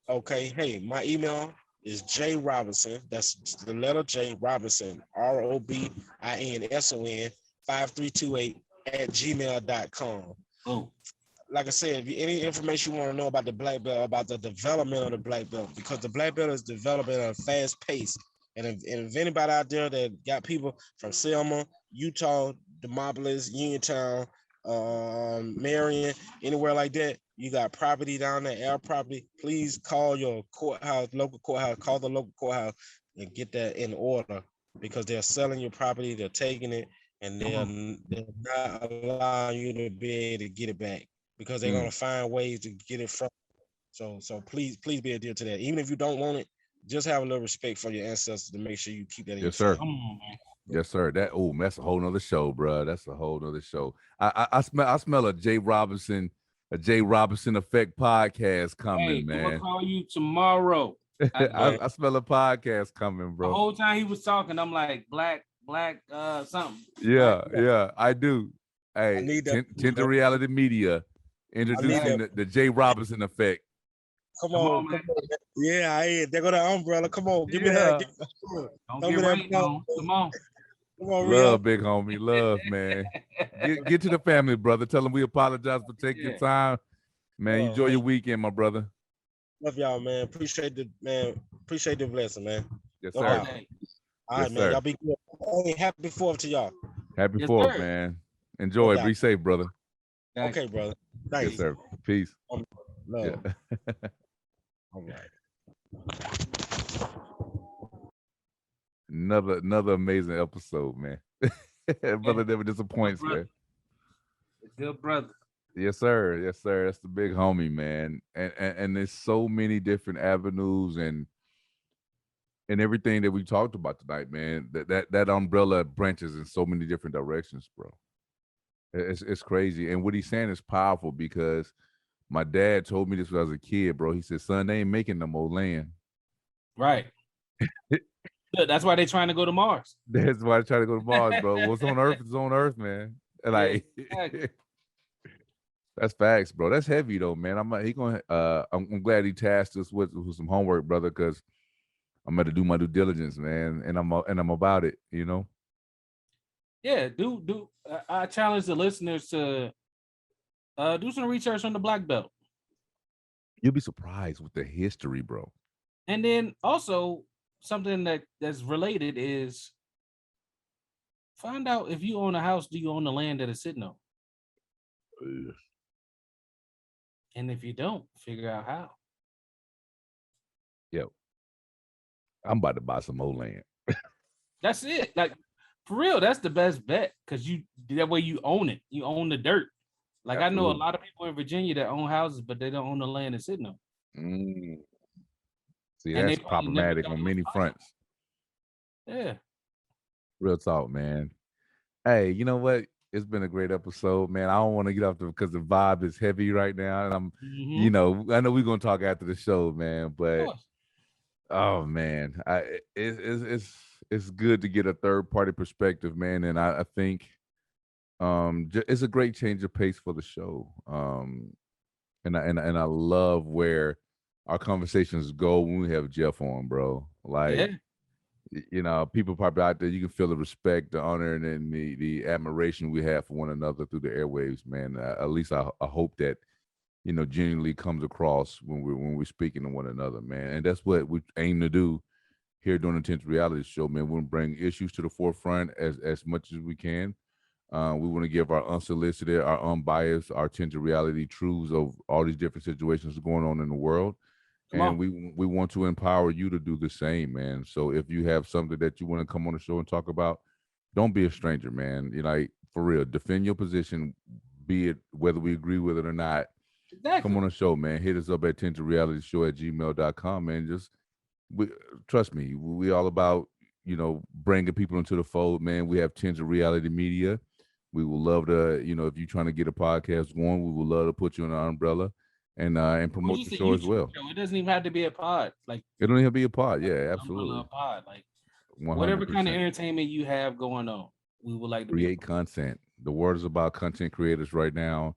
Okay. Hey, my email is J Robinson. That's the letter J Robinson, ROBINSON 5328 @gmail.com. Oh, Like I said, if you, any information you want to know about the black belt, about the development of the black belt, because the black belt is developing at a fast pace. And if anybody out there that got people from Selma, Utah, Demopolis, Uniontown, Marion, anywhere like that, you got property down there, air property, please call your courthouse, local courthouse, call the local courthouse and get that in order, because they're selling your property, they're taking it, and they're not allowing you to be able to get it back, because they're gonna find ways to get it from. So please be adhere to that. Even if you don't want it, just have a little respect for your ancestors to make sure you keep that in your Yes, sir. come on, man. Yes, sir. That's a whole nother show, bro. That's a whole nother show. I smell a J Robinson effect podcast coming, Hey, I'm gonna man. call you tomorrow. I smell a podcast coming, The bro. whole time he was talking, I'm like, black, something. Yeah, I do. I Hey, need that. Tinted Reality Media introducing the J Robinson effect. Come Come on, on, man. Yeah, there go the umbrella. Come on, give me Yeah. that. Don't Throw get me that rained on. Come on. Come on, Love, big homie. Love, man. Get to the family, brother. Tell them we apologize for taking your time. Man, enjoy your weekend, my brother. Love y'all, man. Appreciate the blessing, man. Yes, No sir. doubt. All right, Yes, man. sir. Y'all be good. Hey, happy 4th to y'all. Happy Yes, 4th, sir. man. Enjoy. No doubt. Be safe, brother. Okay, brother. Thanks. Yes, sir. Peace. Love. Yeah. All right. Another amazing episode, man. Brother never disappoints, man. Good brother. Yes, sir. Yes, sir. That's the big homie, man. And there's so many different avenues and everything that we talked about tonight, man. That umbrella branches in so many different directions, bro. It's crazy. And what he's saying is powerful, because my dad told me this when I was a kid, bro. He said, son, they ain't making no more land. Right. That's why they're trying to go to Mars. That's why I try to go to Mars, bro. What's on Earth is on Earth, man. And like, exactly. That's facts, bro. That's heavy though, man. I'm glad he tasked us with some homework, brother, because I'm going to do my due diligence, man, and I'm about it, you know. Yeah, I challenge the listeners to do some research on the black belt. You'll be surprised with the history, bro. And then also something that's related is find out if you own a house, do you own the land that it's sitting on? And if you don't, figure out how. Yo, I'm about to buy some more land. That's it. Like, for real, that's the best bet, because that way you own it. You own the dirt. Like, Absolutely. I know a lot of people in Virginia that own houses, but they don't own the land it's sitting on. See, And that's problematic on many fronts. Yeah. Real talk, man. Hey, you know what? It's been a great episode, man. I don't want to get off because the vibe is heavy right now, and I'm, you know, I know we're gonna talk after the show, man. But oh man, it's good to get a third party perspective, man. And I think it's a great change of pace for the show. And I love where our conversations go when we have Jeff on, bro. Like, you know, people probably out there, you can feel the respect, the honor, and the admiration we have for one another through the airwaves, man. At least I hope that, you know, genuinely comes across when we're speaking to one another, man. And that's what we aim to do here during the Tinted Reality Show, man. We'll bring issues to the forefront as much as we can. We want to give our unsolicited, our unbiased, our Tinted Reality truths of all these different situations going on in the world. And we want to empower you to do the same, man. So if you have something that you want to come on the show and talk about, don't be a stranger, man. You know, like, for real, defend your position, be it whether we agree with it or not. Exactly. Come on the show, man. Hit us up at tintedrealityshow@gmail.com, man. Trust me, we all about, you know, bringing people into the fold, man. We have Tinted Reality Media. We would love to, you know, if you're trying to get a podcast going, we would love to put you in our umbrella and promote the show as well. It doesn't even have to be a pod. Like, it don't even have to be a pod. Yeah, absolutely. A pod, like 100%. Whatever kind of entertainment you have going on, we would like to create content. The word is about content creators right now,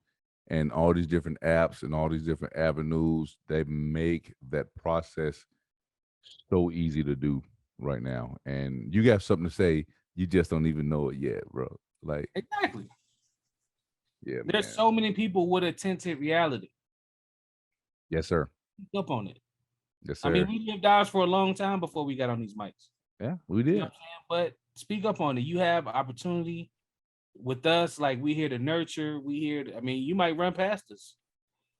and all these different apps and all these different avenues. They make that process so easy to do right now, and you got something to say, you just don't even know it yet, bro. Like, Exactly. yeah, There's man. so many people with a tinted reality. Yes, sir. Speak up on it. Yes, I mean, sir. we lived ours for a long time before we got on these mics. Yeah, we You know did. what I'm saying? But speak up on it. You have opportunity with us. Like, we here to nurture. We here to, I mean, you might run past us.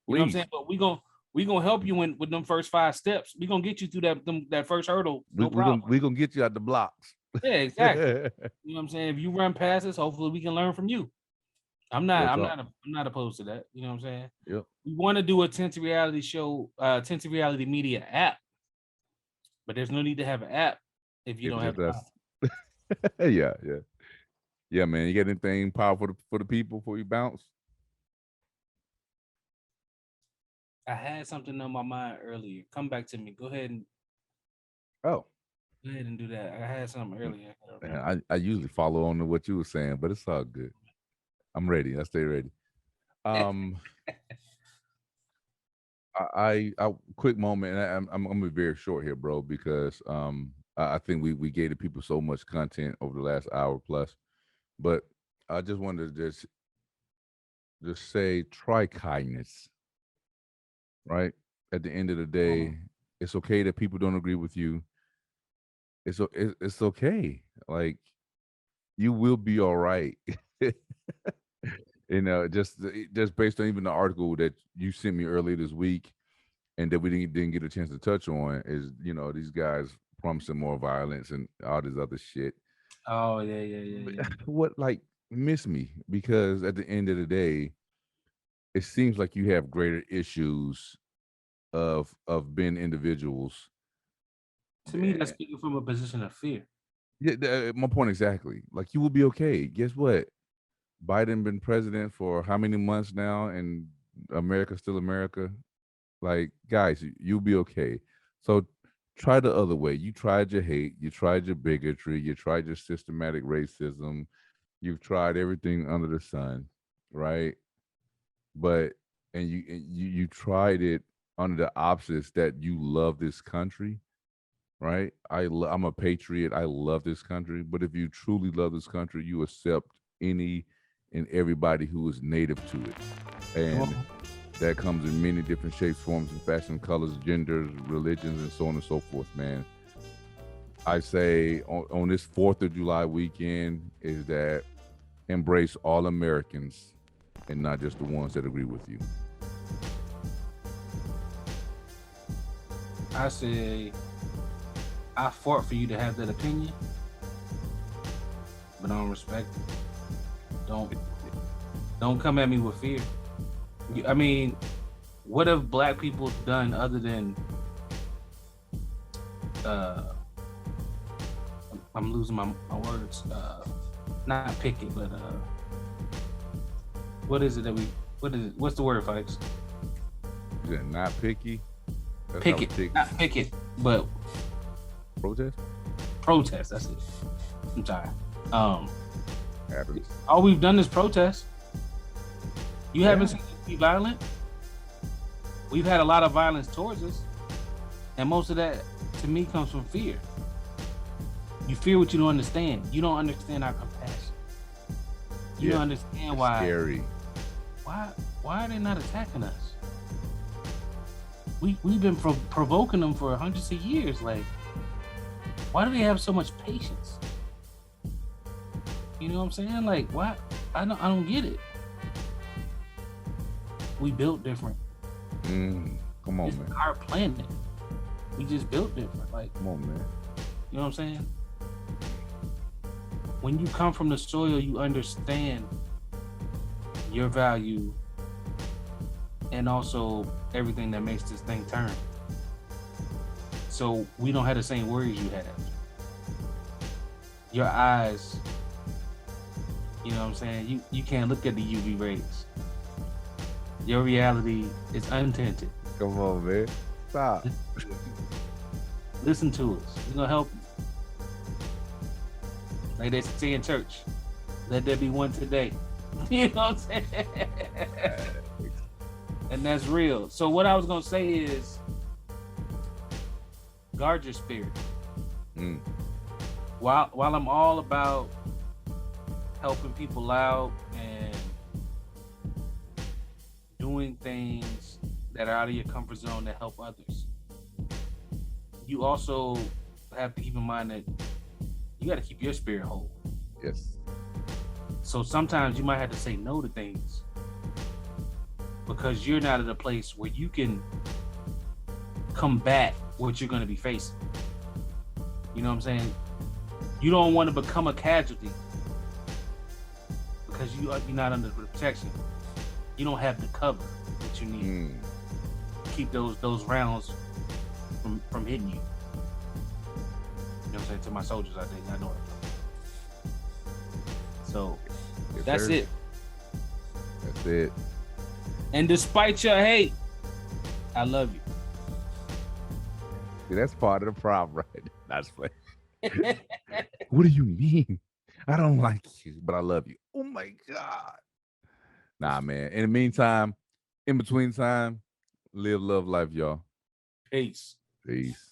You know what I'm Please. saying? But we gonna help you with them first 5 steps. We gonna get you through that first hurdle. No problem. We gonna get you out the blocks. Yeah, exactly. You know what I'm saying? If you run past us, hopefully we can learn from you. I'm not opposed to that. You know what I'm saying? Yep. We want to do a Tinted Reality show, Tinted Reality Media app, but there's no need to have an app if you don't have us. time. Yeah, man. You got anything powerful for the people before you bounce? I had something on my mind earlier. Come back to me. Go ahead and do that. I had something earlier. I usually follow on to what you were saying, but it's all good. I'm ready. I stay ready. I quick moment, and I'm gonna be very short here, bro, because I think we gave the people so much content over the last hour plus, but I just wanted to just say, try kindness. Right at the end of the day, it's okay that people don't agree with you. It's okay. Like, you will be all right. Just based on even the article that you sent me earlier this week, and that we didn't get a chance to touch on, is these guys promising more violence and all this other shit. Oh yeah. What, like, miss me, because at the end of the day, it seems like you have greater issues of being individuals. To me, that's speaking from a position of fear. Yeah, my point exactly. Like, you will be okay. Guess what? Biden been president for how many months now, and America's still America. Like, guys, you'll be okay. So try the other way. You tried your hate, you tried your bigotry, you tried your systematic racism, you've tried everything under the sun, right? But and you tried it under the opposites that you love this country, right? I'm a patriot. I love this country. But if you truly love this country, you accept any and everybody who is native to it. And that comes in many different shapes, forms, and fashion, colors, genders, religions, and so on and so forth, man. I say on this 4th of July weekend is that embrace all Americans and not just the ones that agree with you. I say I fought for you to have that opinion, but I don't respect it. Don't come at me with fear. I mean, what have black people done other than I'm losing my words. Not picket, but what is it that what's the word, Fikes? Is it not picky? That's Picket, not picket, but protest. That's it. I'm sorry. Happens. All we've done is protest. You haven't seen us be violent. We've had a lot of violence towards us, and most of that, to me, comes from fear. You fear what you don't understand. You don't understand our compassion. You don't understand why. Scary. Why are they not attacking us? We've been provoking them for hundreds of years. Like, why do they have so much patience? You know what I'm saying? Like, why? I don't get it. We built different. Come on, it's man. Our planet. We just built different. Like, come on, man. You know what I'm saying? When you come from the soil, you understand your value and also everything that makes this thing turn. So we don't have the same worries you have. Your eyes, you know what I'm saying? You can't look at the UV rays. Your reality is untinted. Come on, man. Stop. Listen to us. We're gonna help you. Like they say in church, let there be one today. You know what I'm saying? And that's real. So what I was gonna say is, guard your spirit. Mm. While I'm all about helping people out and doing things that are out of your comfort zone that help others, you also have to keep in mind that you got to keep your spirit whole. Yes. So sometimes you might have to say no to things because you're not at a place where you can combat what you're going to be facing. You know what I'm saying? You don't want to become a casualty because you're not under protection. You don't have the cover that you need to keep those rounds from hitting you. You know what I'm saying? To my soldiers out there, I know it. So Yes, that's sir. it. That's it. And despite your hate, I love you. See, that's part of the problem, right? That's funny. What do you mean? I don't like you, but I love you. Oh my God. Nah, man. In the meantime, in between time, live, love, life, y'all. Peace. Peace.